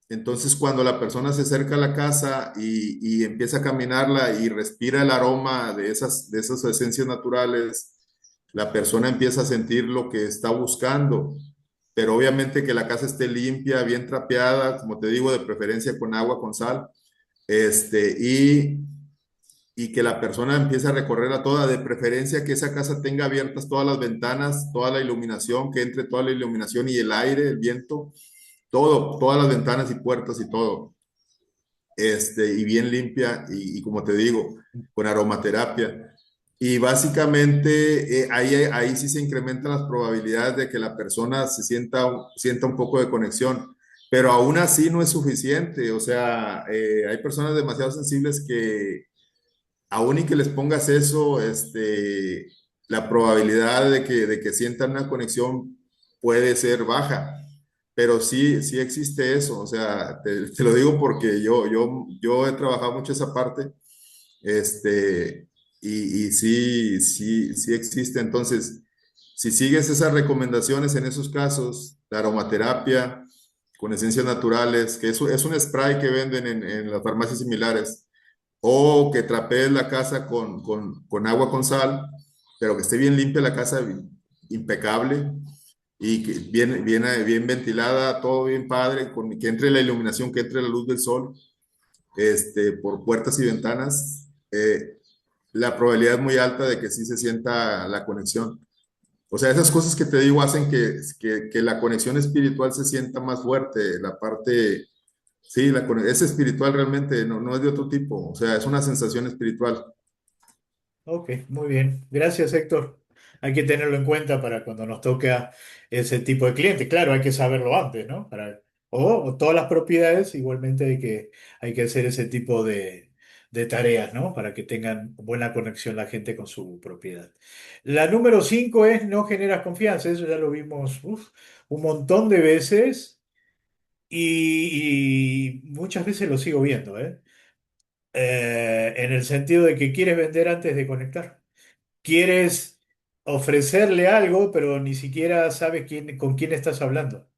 Entonces, cuando la persona se acerca a la casa y empieza a caminarla y respira el aroma de esas esencias naturales, la persona empieza a sentir lo que está buscando. Pero obviamente que la casa esté limpia, bien trapeada, como te digo, de preferencia con agua, con sal, este, y, y que la persona empiece a recorrerla toda, de preferencia que esa casa tenga abiertas todas las ventanas, toda la iluminación, que entre toda la iluminación y el aire, el viento, todo, todas las ventanas y puertas y todo, y bien limpia y como te digo, con aromaterapia. Y básicamente ahí sí se incrementan las probabilidades de que la persona sienta un poco de conexión, pero aún así no es suficiente. O sea, hay personas demasiado sensibles que aún y que les pongas eso, la probabilidad de que sientan una conexión puede ser baja, pero sí, sí existe eso. O sea, te lo digo porque yo he trabajado mucho esa parte, y sí, sí, sí existe. Entonces, si sigues esas recomendaciones en esos casos, la aromaterapia con esencias naturales, que es un spray que venden en las farmacias similares, o que trapees la casa con agua con sal, pero que esté bien limpia la casa, impecable, y que bien ventilada, todo bien padre, que entre la iluminación, que entre la luz del sol, por puertas y ventanas. La probabilidad es muy alta de que sí se sienta la conexión. O sea, esas cosas que te digo hacen que la conexión espiritual se sienta más fuerte, la parte. Sí, es espiritual realmente, no es de otro tipo, o sea, es una sensación espiritual. Ok, muy bien. Gracias, Héctor. Hay que tenerlo en cuenta para cuando nos toca ese tipo de cliente. Claro, hay que saberlo antes, ¿no? O todas las propiedades, igualmente hay que hacer ese tipo de tareas, ¿no? Para que tengan buena conexión la gente con su propiedad. La número 5 es no generas confianza. Eso ya lo vimos un montón de veces y muchas veces lo sigo viendo, ¿eh? en el sentido de que quieres vender antes de conectar. Quieres ofrecerle algo, pero ni siquiera sabes con quién estás hablando.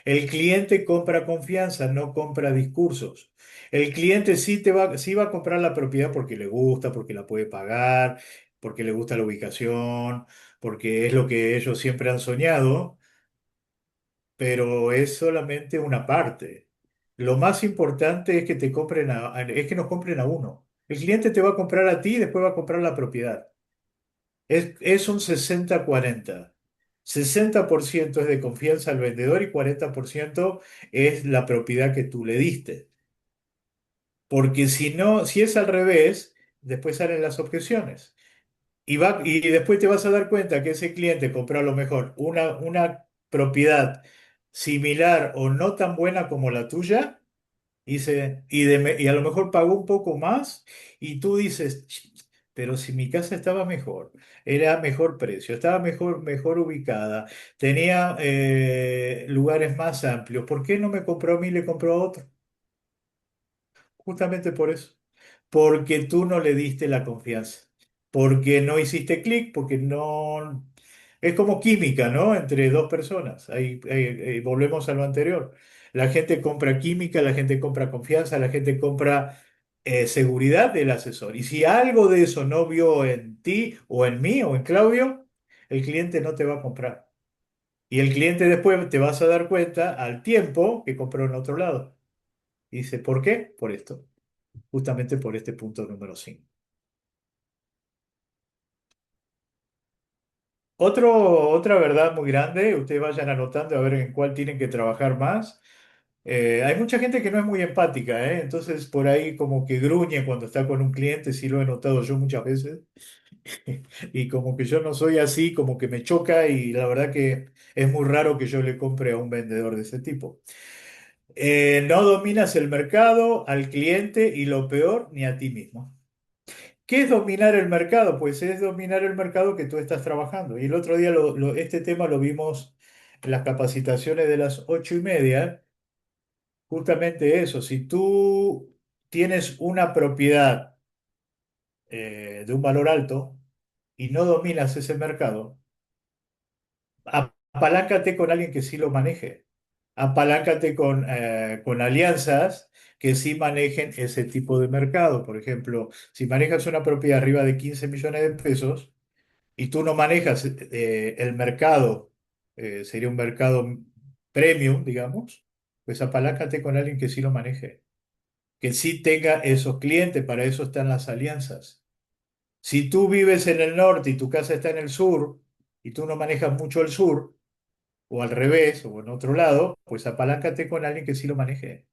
El cliente compra confianza, no compra discursos. El cliente sí va a comprar la propiedad porque le gusta, porque la puede pagar, porque le gusta la ubicación, porque es lo que ellos siempre han soñado, pero es solamente una parte. Lo más importante es que es que nos compren a uno. El cliente te va a comprar a ti y después va a comprar la propiedad. Es un 60-40. 60% es de confianza al vendedor y 40% es la propiedad que tú le diste. Porque si no, si es al revés, después salen las objeciones. Y después te vas a dar cuenta que ese cliente compró a lo mejor una propiedad similar o no tan buena como la tuya y a lo mejor pagó un poco más y tú dices, pero si mi casa estaba mejor, era mejor precio, estaba mejor ubicada, tenía lugares más amplios, ¿por qué no me compró a mí y le compró a otro? Justamente por eso. Porque tú no le diste la confianza. Porque no hiciste clic, porque no... Es como química, ¿no? Entre dos personas. Volvemos a lo anterior. La gente compra química, la gente compra confianza, la gente compra seguridad del asesor. Y si algo de eso no vio en ti o en mí o en Claudio, el cliente no te va a comprar. Y el cliente después te vas a dar cuenta al tiempo que compró en otro lado. Y dice, ¿por qué? Por esto, justamente por este punto número 5. Otra verdad muy grande, ustedes vayan anotando a ver en cuál tienen que trabajar más. Hay mucha gente que no es muy empática, ¿eh? Entonces por ahí como que gruñe cuando está con un cliente, sí lo he notado yo muchas veces. Y como que yo no soy así, como que me choca y la verdad que es muy raro que yo le compre a un vendedor de ese tipo. No dominas el mercado, al cliente y lo peor, ni a ti mismo. ¿Qué es dominar el mercado? Pues es dominar el mercado que tú estás trabajando. Y el otro día este tema lo vimos en las capacitaciones de las 8:30. Justamente eso, si tú tienes una propiedad de un valor alto y no dominas ese mercado, apaláncate con alguien que sí lo maneje. Apaláncate con alianzas que sí manejen ese tipo de mercado. Por ejemplo, si manejas una propiedad arriba de 15 millones de pesos, y tú no manejas el mercado, sería un mercado premium, digamos, pues apaláncate con alguien que sí lo maneje, que sí tenga esos clientes, para eso están las alianzas. Si tú vives en el norte y tu casa está en el sur, y tú no manejas mucho el sur, o al revés, o en otro lado, pues apaláncate con alguien que sí lo maneje.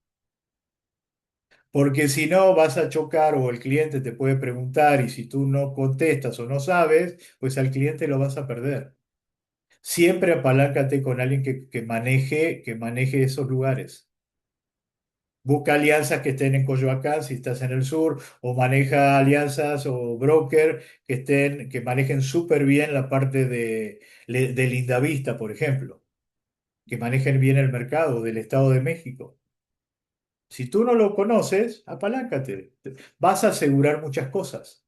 Porque si no, vas a chocar o el cliente te puede preguntar y si tú no contestas o no sabes, pues al cliente lo vas a perder. Siempre apaláncate con alguien que maneje esos lugares. Busca alianzas que estén en Coyoacán si estás en el sur, o maneja alianzas o broker que manejen súper bien la parte de Lindavista, por ejemplo, que manejen bien el mercado del Estado de México. Si tú no lo conoces, apaláncate. Vas a asegurar muchas cosas.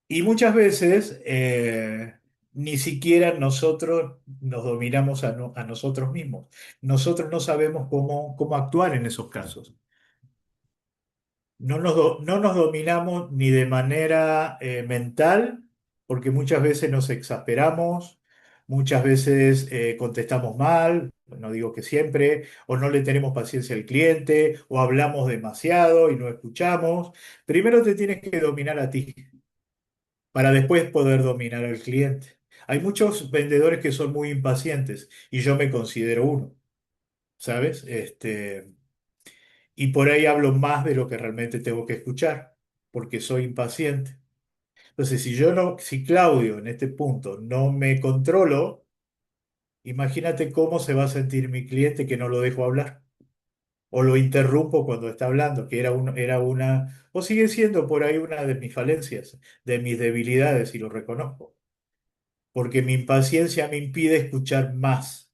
Y muchas veces ni siquiera nosotros nos dominamos a nosotros mismos. Nosotros no sabemos cómo actuar en esos casos. No nos dominamos ni de manera mental, porque muchas veces nos exasperamos, muchas veces contestamos mal, no digo que siempre, o no le tenemos paciencia al cliente, o hablamos demasiado y no escuchamos. Primero te tienes que dominar a ti para después poder dominar al cliente. Hay muchos vendedores que son muy impacientes y yo me considero uno, ¿sabes? Y por ahí hablo más de lo que realmente tengo que escuchar, porque soy impaciente. Entonces, si Claudio en este punto no me controlo, imagínate cómo se va a sentir mi cliente que no lo dejo hablar. O lo interrumpo cuando está hablando, que o sigue siendo por ahí una de mis falencias, de mis debilidades, y lo reconozco. Porque mi impaciencia me impide escuchar más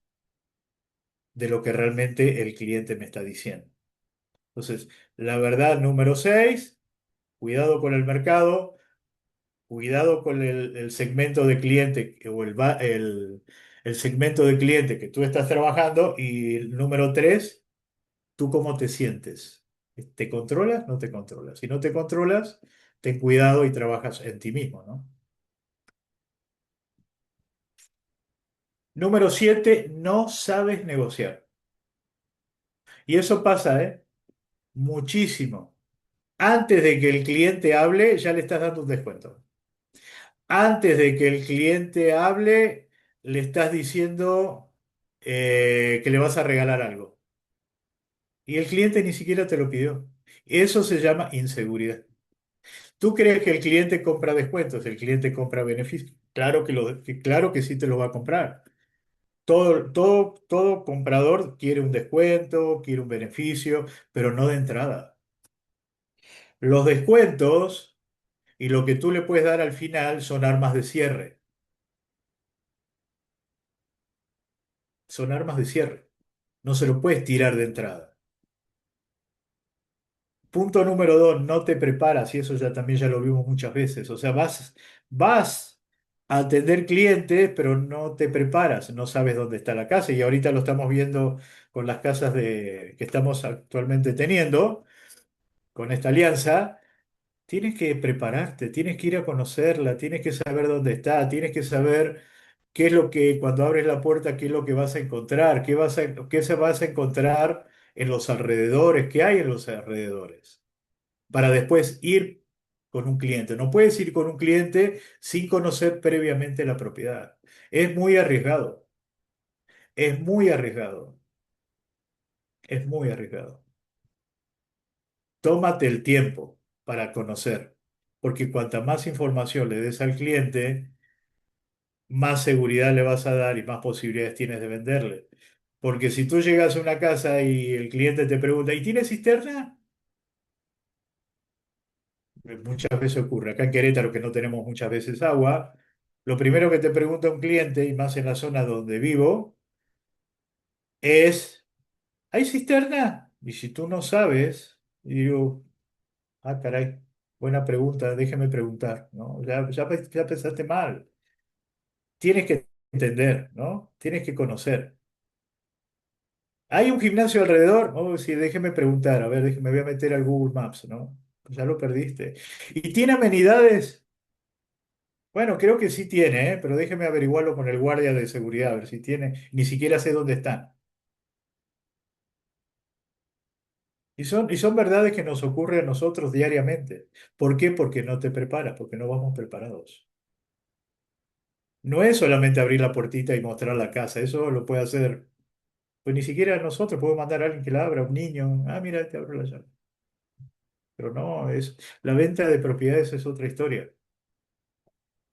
de lo que realmente el cliente me está diciendo. Entonces, la verdad número 6, cuidado con el mercado, cuidado con el segmento de cliente el segmento de cliente que tú estás trabajando. Y el número 3, ¿tú cómo te sientes? ¿Te controlas? ¿No te controlas? Si no te controlas, ten cuidado y trabajas en ti mismo, ¿no? Número 7, no sabes negociar. Y eso pasa, ¿eh? Muchísimo. Antes de que el cliente hable, ya le estás dando un descuento. Antes de que el cliente hable, le estás diciendo que le vas a regalar algo. Y el cliente ni siquiera te lo pidió. Eso se llama inseguridad. ¿Tú crees que el cliente compra descuentos? El cliente compra beneficios. Claro que sí te lo va a comprar. Todo comprador quiere un descuento, quiere un beneficio, pero no de entrada. Los descuentos y lo que tú le puedes dar al final son armas de cierre. Son armas de cierre. No se lo puedes tirar de entrada. Punto número 2, no te preparas, y eso ya lo vimos muchas veces. O sea, vas a atender clientes, pero no te preparas, no sabes dónde está la casa. Y ahorita lo estamos viendo con las casas que estamos actualmente teniendo, con esta alianza. Tienes que prepararte, tienes que ir a conocerla, tienes que saber dónde está, tienes que saber qué es lo que, cuando abres la puerta, qué es lo que vas a encontrar, qué se vas a encontrar en los alrededores, qué hay en los alrededores, para después ir con un cliente. No puedes ir con un cliente sin conocer previamente la propiedad. Es muy arriesgado, es muy arriesgado, es muy arriesgado. Tómate el tiempo para conocer, porque cuanta más información le des al cliente, más seguridad le vas a dar y más posibilidades tienes de venderle. Porque si tú llegas a una casa y el cliente te pregunta, ¿y tiene cisterna? Muchas veces ocurre. Acá en Querétaro, que no tenemos muchas veces agua, lo primero que te pregunta un cliente, y más en la zona donde vivo, es, ¿hay cisterna? Y si tú no sabes, y digo, ah, caray, buena pregunta, déjeme preguntar, ¿no? Ya pensaste mal. Tienes que entender, ¿no? Tienes que conocer. ¿Hay un gimnasio alrededor? Oh, sí, déjeme preguntar, a ver, me voy a meter al Google Maps, ¿no? Ya lo perdiste. ¿Y tiene amenidades? Bueno, creo que sí tiene, ¿eh? Pero déjeme averiguarlo con el guardia de seguridad, a ver si tiene. Ni siquiera sé dónde están. Y son verdades que nos ocurren a nosotros diariamente. ¿Por qué? Porque no te preparas, porque no vamos preparados. No es solamente abrir la puertita y mostrar la casa, eso lo puede hacer, pues ni siquiera nosotros podemos mandar a alguien que la abra, un niño. Ah, mira, te abro la llave. Pero no, la venta de propiedades es otra historia.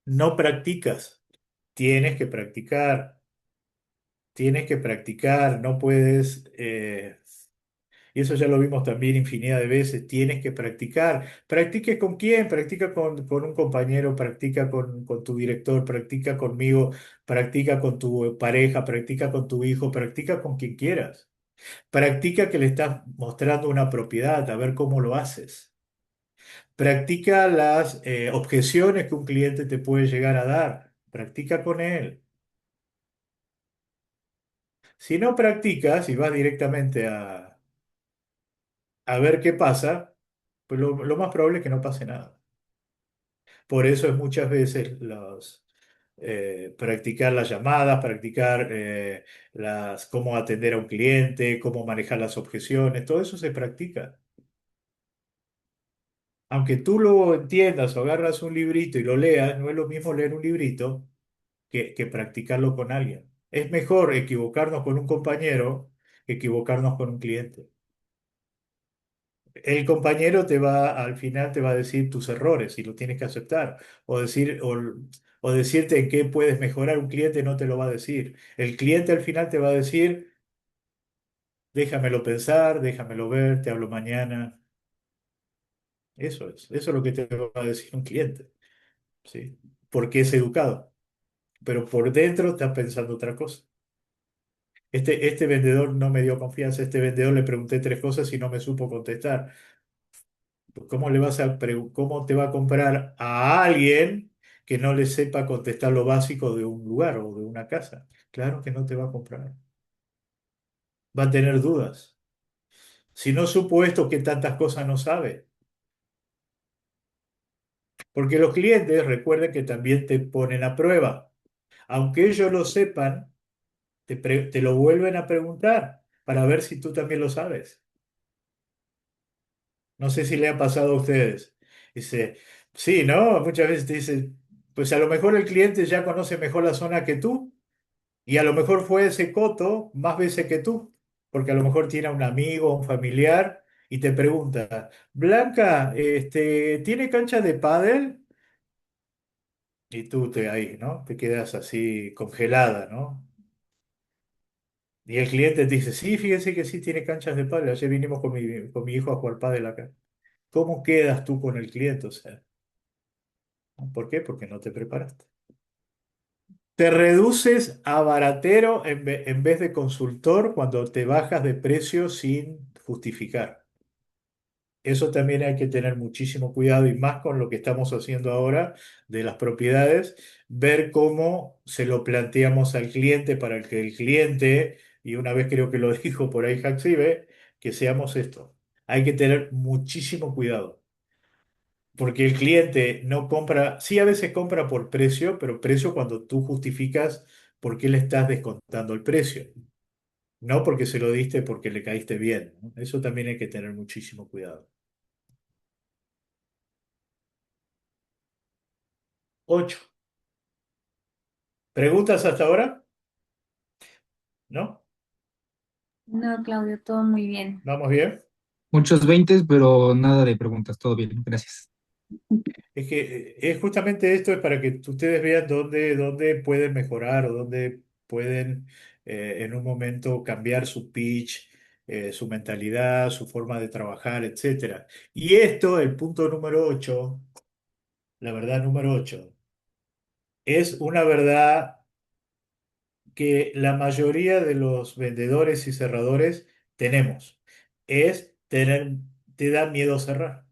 No practicas, tienes que practicar, tienes que practicar, no puedes, y eso ya lo vimos también infinidad de veces, tienes que practicar. ¿Practique con quién? Practica con un compañero, practica con tu director, practica conmigo, practica con tu pareja, practica con tu hijo, practica con quien quieras. Practica que le estás mostrando una propiedad, a ver cómo lo haces. Practica las objeciones que un cliente te puede llegar a dar. Practica con él. Si no practicas y vas directamente a ver qué pasa, pues lo más probable es que no pase nada. Por eso es muchas veces practicar las llamadas, practicar cómo atender a un cliente, cómo manejar las objeciones, todo eso se practica. Aunque tú lo entiendas o agarras un librito y lo leas, no es lo mismo leer un librito que practicarlo con alguien. Es mejor equivocarnos con un compañero que equivocarnos con un cliente. El compañero al final te va a decir tus errores y lo tienes que aceptar. O decirte en qué puedes mejorar. Un cliente no te lo va a decir. El cliente al final te va a decir, déjamelo pensar, déjamelo ver, te hablo mañana. Eso es lo que te va a decir un cliente, ¿sí? Porque es educado, pero por dentro está pensando otra cosa. Este vendedor no me dio confianza, este vendedor le pregunté tres cosas y no me supo contestar. ¿Cómo le vas a cómo te va a comprar a alguien que no le sepa contestar lo básico de un lugar o de una casa? Claro que no te va a comprar. Va a tener dudas. Si no supo esto, ¿qué tantas cosas no sabe? Porque los clientes, recuerden que también te ponen a prueba. Aunque ellos lo sepan, te lo vuelven a preguntar para ver si tú también lo sabes. No sé si le ha pasado a ustedes. Dice, sí, ¿no? Muchas veces te dicen, pues a lo mejor el cliente ya conoce mejor la zona que tú y a lo mejor fue ese coto más veces que tú, porque a lo mejor tiene a un amigo, un familiar y te pregunta, Blanca, ¿tiene cancha de pádel? Y tú ahí, ¿no? Te quedas así congelada, ¿no? Y el cliente te dice, sí, fíjese que sí tiene canchas de pádel. Ayer vinimos con mi hijo a jugar pádel acá. ¿Cómo quedas tú con el cliente? O sea, ¿no? ¿Por qué? Porque no te preparaste. Te reduces a baratero en vez de consultor cuando te bajas de precio sin justificar. Eso también hay que tener muchísimo cuidado y más con lo que estamos haciendo ahora de las propiedades, ver cómo se lo planteamos al cliente para que el cliente, y una vez creo que lo dijo por ahí Jaxibe, que seamos esto. Hay que tener muchísimo cuidado, porque el cliente no compra, sí a veces compra por precio, pero precio cuando tú justificas por qué le estás descontando el precio, no porque se lo diste porque le caíste bien, ¿no? Eso también hay que tener muchísimo cuidado. 8. ¿Preguntas hasta ahora? ¿No? No, Claudio, todo muy bien. ¿Vamos bien? Muchos veintes, pero nada de preguntas. Todo bien, gracias. Es que es justamente esto es para que ustedes vean dónde pueden mejorar o dónde pueden en un momento cambiar su pitch, su mentalidad, su forma de trabajar, etcétera. Y esto, el punto número 8, la verdad número 8, es una verdad que la mayoría de los vendedores y cerradores tenemos. Te da miedo cerrar.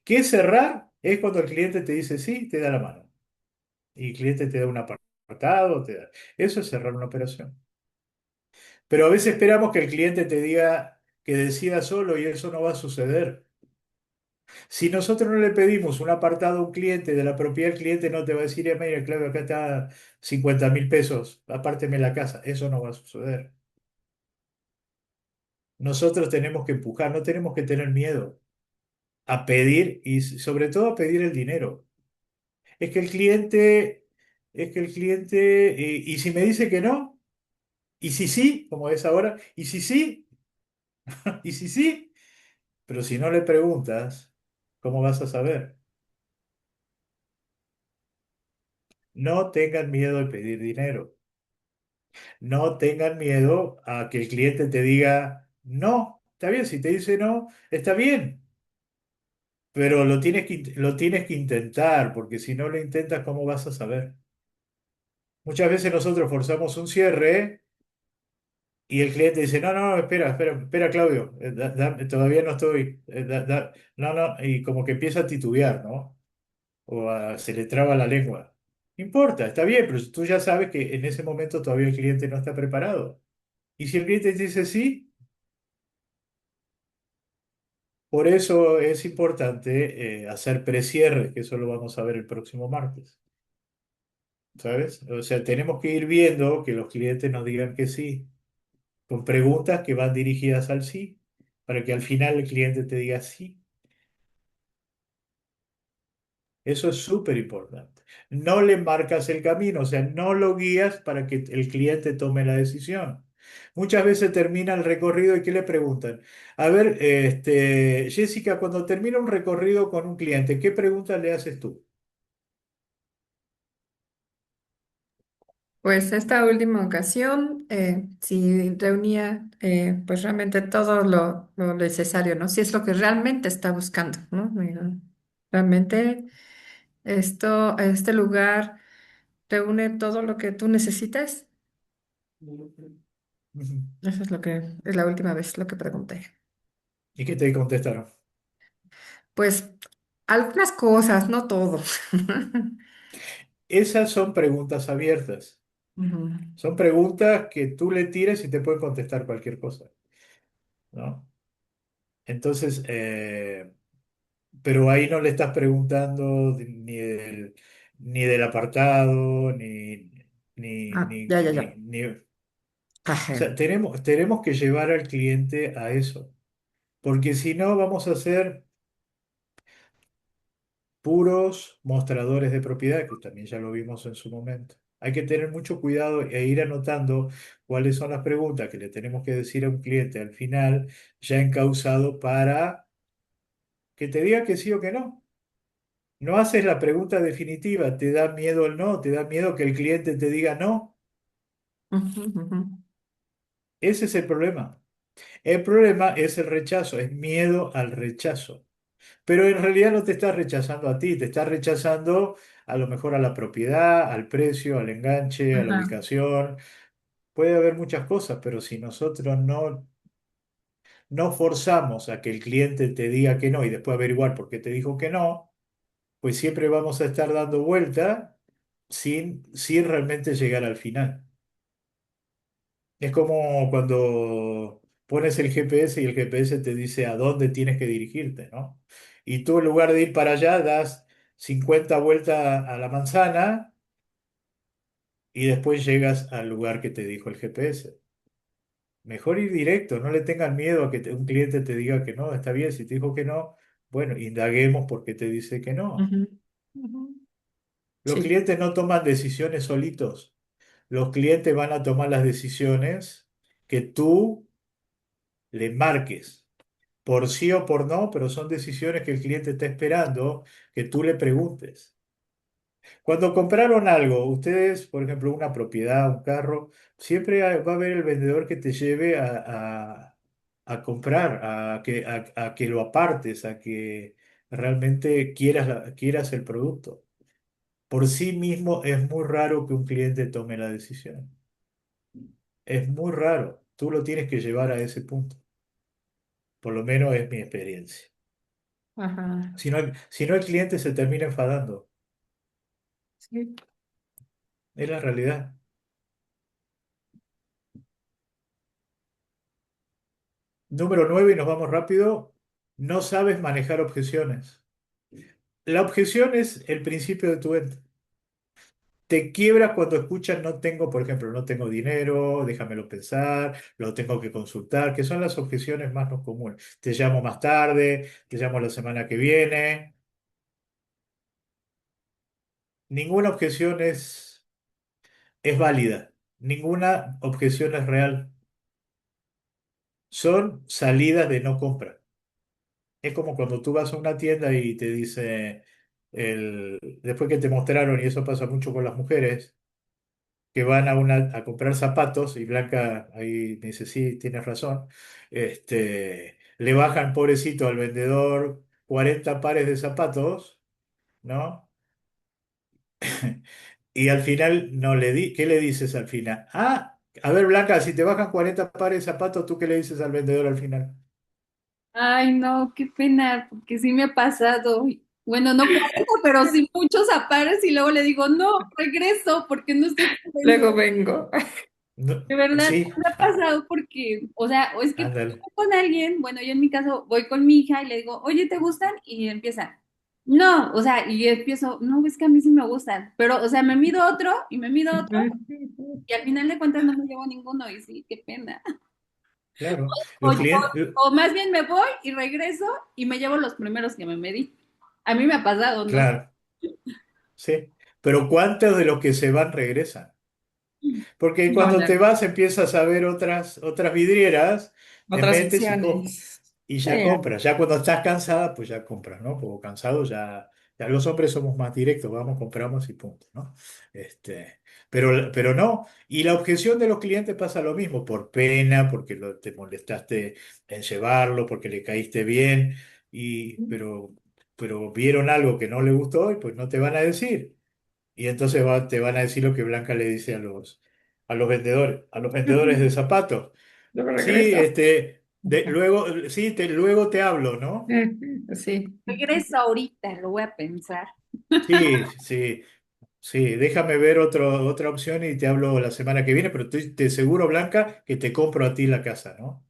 ¿Qué es cerrar? Es cuando el cliente te dice sí, te da la mano. Y el cliente te da un apartado, eso es cerrar una operación. Pero a veces esperamos que el cliente te diga que decida solo y eso no va a suceder. Si nosotros no le pedimos un apartado a un cliente de la propiedad, el cliente no te va a decir, mira, Claudio, acá está 50.000 pesos, apárteme la casa. Eso no va a suceder. Nosotros tenemos que empujar, no tenemos que tener miedo a pedir y sobre todo a pedir el dinero. Es que el cliente, y si me dice que no, y si sí, como es ahora, y si sí, y si sí, pero si no le preguntas, ¿cómo vas a saber? No tengan miedo de pedir dinero. No tengan miedo a que el cliente te diga no. Está bien, si te dice no, está bien, pero lo tienes que intentar, porque si no lo intentas, ¿cómo vas a saber? Muchas veces nosotros forzamos un cierre. Y el cliente dice, no, no, no, espera, espera, espera, Claudio, todavía no estoy, no, no, y como que empieza a titubear, ¿no? Se le traba la lengua. No importa, está bien, pero tú ya sabes que en ese momento todavía el cliente no está preparado. Y si el cliente te dice sí, por eso es importante hacer precierre, que eso lo vamos a ver el próximo martes, ¿sabes? O sea, tenemos que ir viendo que los clientes nos digan que sí, con preguntas que van dirigidas al sí, para que al final el cliente te diga sí. Eso es súper importante. No le marcas el camino, o sea, no lo guías para que el cliente tome la decisión. Muchas veces termina el recorrido y ¿qué le preguntan? A ver, Jessica, cuando termina un recorrido con un cliente, ¿qué pregunta le haces tú? Pues esta última ocasión, si reunía pues realmente todo lo necesario, ¿no? Si es lo que realmente está buscando, ¿no? Mira, realmente este lugar reúne todo lo que tú necesitas. Ujú. Eso es lo que es la última vez lo que pregunté. ¿Y qué te contestaron? Pues algunas cosas, no todo. Esas son preguntas abiertas. Ujú. Son preguntas que tú le tires y te pueden contestar cualquier cosa, ¿no? Entonces, pero ahí no le estás preguntando ni del apartado, Ah, ya, ya, ya. o Ajá. sea, tenemos que llevar al cliente a eso, porque si no vamos a ser puros mostradores de propiedad, que también ya lo vimos en su momento. Hay que tener mucho cuidado e ir anotando cuáles son las preguntas que le tenemos que decir a un cliente al final, ya encausado para que te diga que sí o que no. No haces la pregunta definitiva, te da miedo el no, te da miedo que el cliente te diga no. Ujú, ujú. Ese es el problema. El problema es el rechazo, es miedo al rechazo. Pero en realidad no te está rechazando a ti, te está rechazando a lo mejor a la propiedad, al precio, al enganche, a la Ajá. ubicación. Puede haber muchas cosas, pero si nosotros no forzamos a que el cliente te diga que no y después averiguar por qué te dijo que no, pues siempre vamos a estar dando vuelta sin realmente llegar al final. Es como cuando pones el GPS y el GPS te dice a dónde tienes que dirigirte, ¿no? Y tú en lugar de ir para allá das 50 vueltas a la manzana y después llegas al lugar que te dijo el GPS. Mejor ir directo, no le tengan miedo a que un cliente te diga que no, está bien, si te dijo que no, bueno, indaguemos por qué te dice que no. Ujú, ujú. Los Sí. clientes no toman decisiones solitos, los clientes van a tomar las decisiones que tú le marques. Por sí o por no, pero son decisiones que el cliente está esperando que tú le preguntes. Cuando compraron algo, ustedes, por ejemplo, una propiedad, un carro, siempre va a haber el vendedor que te lleve a comprar, a que lo apartes, a que realmente quieras el producto. Por sí mismo es muy raro que un cliente tome la decisión. Es muy raro. Tú lo tienes que llevar a ese punto. Por lo menos es mi experiencia. Ajá. Si no, el cliente se termina enfadando. Sí. Es la realidad. Número 9 y nos vamos rápido. No sabes manejar objeciones. La objeción es el principio de tu venta. Te quiebras cuando escuchas no tengo, por ejemplo, no tengo dinero, déjamelo pensar, lo tengo que consultar, que son las objeciones más no comunes. Te llamo más tarde, te llamo la semana que viene. Ninguna objeción es válida. Ninguna objeción es real. Son salidas de no compra. Es como cuando tú vas a una tienda y te dice, después que te mostraron, y eso pasa mucho con las mujeres, que van a comprar zapatos, y Blanca ahí me dice, sí, tienes razón, le bajan, pobrecito, al vendedor 40 pares de zapatos, ¿no? Y al final no ¿qué le dices al final? Ah, a ver, Blanca, si te bajan 40 pares de zapatos, ¿tú qué le dices al vendedor al final? Ay, no, qué pena, porque sí me ha pasado. Bueno, no 40, pero sí muchos a pares y luego le digo, no, regreso porque no estoy convencida. Luego vengo. No, De verdad, sí, me ha pasado porque, o sea, o es que ándale, voy con alguien, bueno, yo en mi caso voy con mi hija y le digo, oye, ¿te gustan? Y empieza, no, o sea, y yo empiezo, no, es que a mí sí me gustan, pero, o sea, me mido otro y me mido otro y al final de cuentas no me llevo ninguno y sí, qué pena. claro. O, Los o- clientes, o más bien me voy y regreso y me llevo los primeros que me medí. A mí me ha pasado, ¿no? claro, sí. Pero ¿cuántos de los que se van regresan? Porque No, cuando ya te no. vas empiezas a ver otras vidrieras, te Otras metes opciones. y Sí. ya compras. Ya cuando estás cansada, pues ya compras, ¿no? Porque cansado ya los hombres somos más directos, vamos, compramos y punto, ¿no? Pero no. Y la objeción de los clientes pasa lo mismo, por pena, porque te molestaste en llevarlo, porque le caíste bien, pero vieron algo que no le gustó y pues no te van a decir. Y entonces te van a decir lo que Blanca le dice a los vendedores de zapatos. Luego Sí, regreso. luego te hablo, ¿no? Sí. Regreso ahorita, lo voy a pensar. Sí, sí, sí, déjame ver otra opción y te hablo la semana que viene, pero estoy te seguro, Blanca, que te compro a ti la casa, ¿no?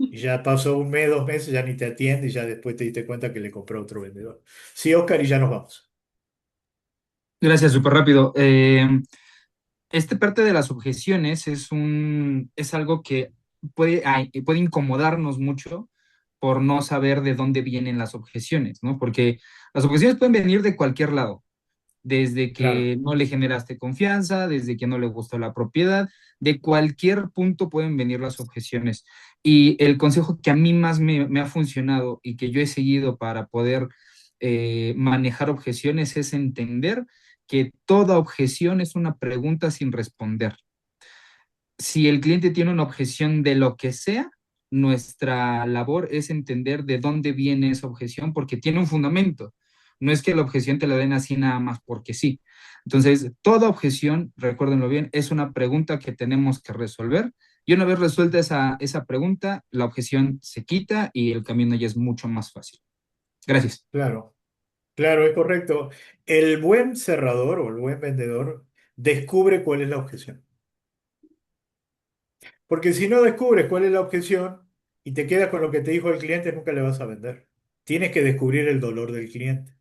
Y ya pasó un mes, 2 meses, ya ni te atiende y ya después te diste cuenta que le compró a otro vendedor. Sí, Oscar, y ya nos vamos. Gracias, súper rápido. Esta parte de las objeciones es algo que puede incomodarnos mucho por no saber de dónde vienen las objeciones, ¿no? Porque las objeciones pueden venir de cualquier lado, desde Claro, que no le generaste confianza, desde que no le gustó la propiedad, de cualquier punto pueden venir las objeciones. Y el consejo que a mí más me ha funcionado y que yo he seguido para poder manejar objeciones es entender que toda objeción es una pregunta sin responder. Si el cliente tiene una objeción de lo que sea, nuestra labor es entender de dónde viene esa objeción porque tiene un fundamento. No es que la objeción te la den así nada más porque sí. Entonces, toda objeción, recuérdenlo bien, es una pregunta que tenemos que resolver. Y una vez resuelta esa pregunta, la objeción se quita y el camino ya es mucho más fácil. Gracias. claro, claro, es correcto. El buen cerrador o el buen vendedor descubre cuál es la objeción. Porque si no descubres cuál es la objeción y te quedas con lo que te dijo el cliente, nunca le vas a vender. Tienes que descubrir el dolor del cliente.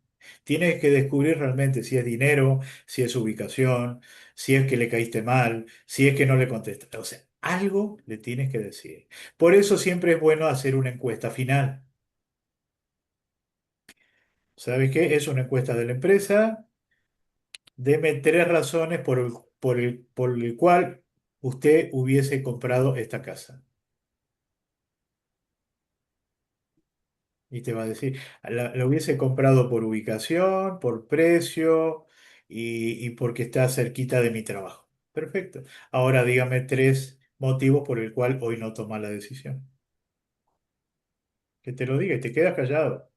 Tienes que descubrir realmente si es dinero, si es ubicación, si es que le caíste mal, si es que no le contestaste. O sea, algo le tienes que decir. Por eso siempre es bueno hacer una encuesta final. ¿Sabes qué? Es una encuesta de la empresa. Deme 3 razones por el cual usted hubiese comprado esta casa. Y te va a decir, la hubiese comprado por ubicación, por precio y porque está cerquita de mi trabajo. Perfecto. Ahora dígame 3 motivos por el cual hoy no toma la decisión. Que te lo diga y te quedas callado.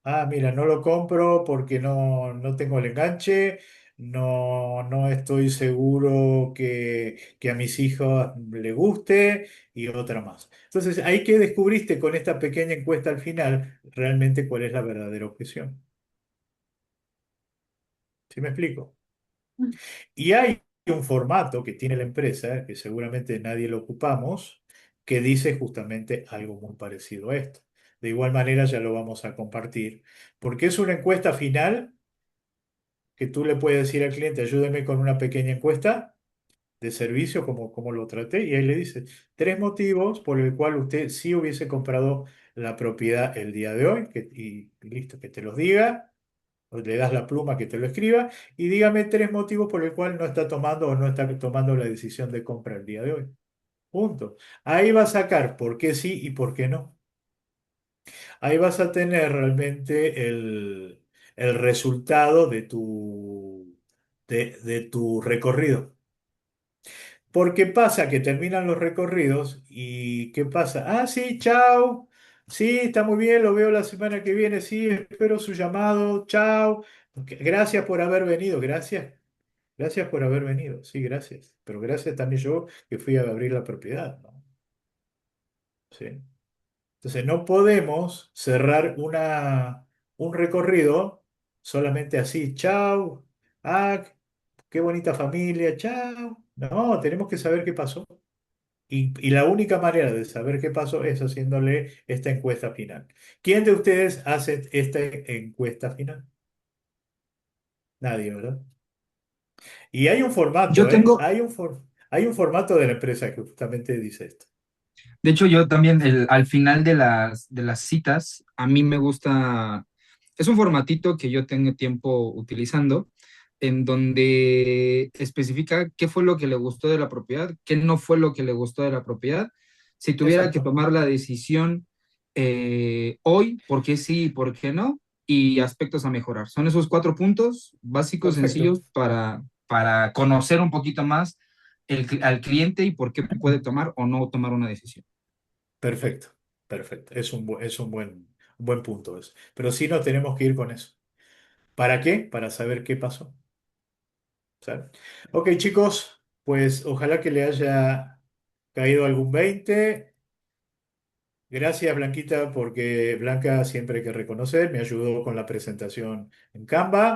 Ah, mira, no lo compro porque no tengo el enganche, no estoy seguro que a mis hijos le guste y otra más. Entonces, ahí que descubriste con esta pequeña encuesta al final realmente cuál es la verdadera objeción. ¿Sí me explico? Y hay un formato que tiene la empresa, que seguramente nadie lo ocupamos, que dice justamente algo muy parecido a esto. De igual manera ya lo vamos a compartir, porque es una encuesta final que tú le puedes decir al cliente, ayúdeme con una pequeña encuesta de servicio, como lo traté, y ahí le dice 3 motivos por el cual usted sí hubiese comprado la propiedad el día de hoy, y listo, que te los diga, o le das la pluma que te lo escriba, y dígame 3 motivos por el cual no está tomando o no está tomando la decisión de compra el día de hoy. Punto. Ahí va a sacar por qué sí y por qué no. Ahí vas a tener realmente el resultado de tu recorrido. Porque pasa que terminan los recorridos y ¿qué pasa? Ah, sí, chao. Sí, está muy bien, lo veo la semana que viene. Sí, espero su llamado. Chao. Gracias por haber venido. Gracias. Gracias por haber venido. Sí, gracias. Pero gracias también yo que fui a abrir la propiedad, ¿no? Sí. Entonces, no podemos cerrar un recorrido solamente así, chao, ah, qué bonita familia, chao. No, tenemos que saber qué pasó. Y la única manera de saber qué pasó es haciéndole esta encuesta final. ¿Quién de ustedes hace esta encuesta final? Nadie, ¿verdad? Y hay un Yo formato, ¿eh? tengo, Hay un formato de la empresa que justamente dice esto. de hecho, yo también al final de las citas, a mí me gusta, es un formatito que yo tengo tiempo utilizando, en donde especifica qué fue lo que le gustó de la propiedad, qué no fue lo que le gustó de la propiedad. Si tuviera que Exacto. tomar la decisión hoy, por qué sí y por qué no, y aspectos a mejorar. Son esos 4 puntos básicos, Perfecto. sencillos, para conocer un poquito más al cliente y por qué puede tomar o no tomar una decisión. Perfecto, perfecto. Es un buen punto eso. Pero sí nos tenemos que ir con eso. ¿Para qué? Para saber qué pasó. ¿Sale? Ok, chicos, pues ojalá que le haya caído algún 20. Gracias, Blanquita, porque Blanca, siempre hay que reconocer, me ayudó con la presentación en Canva.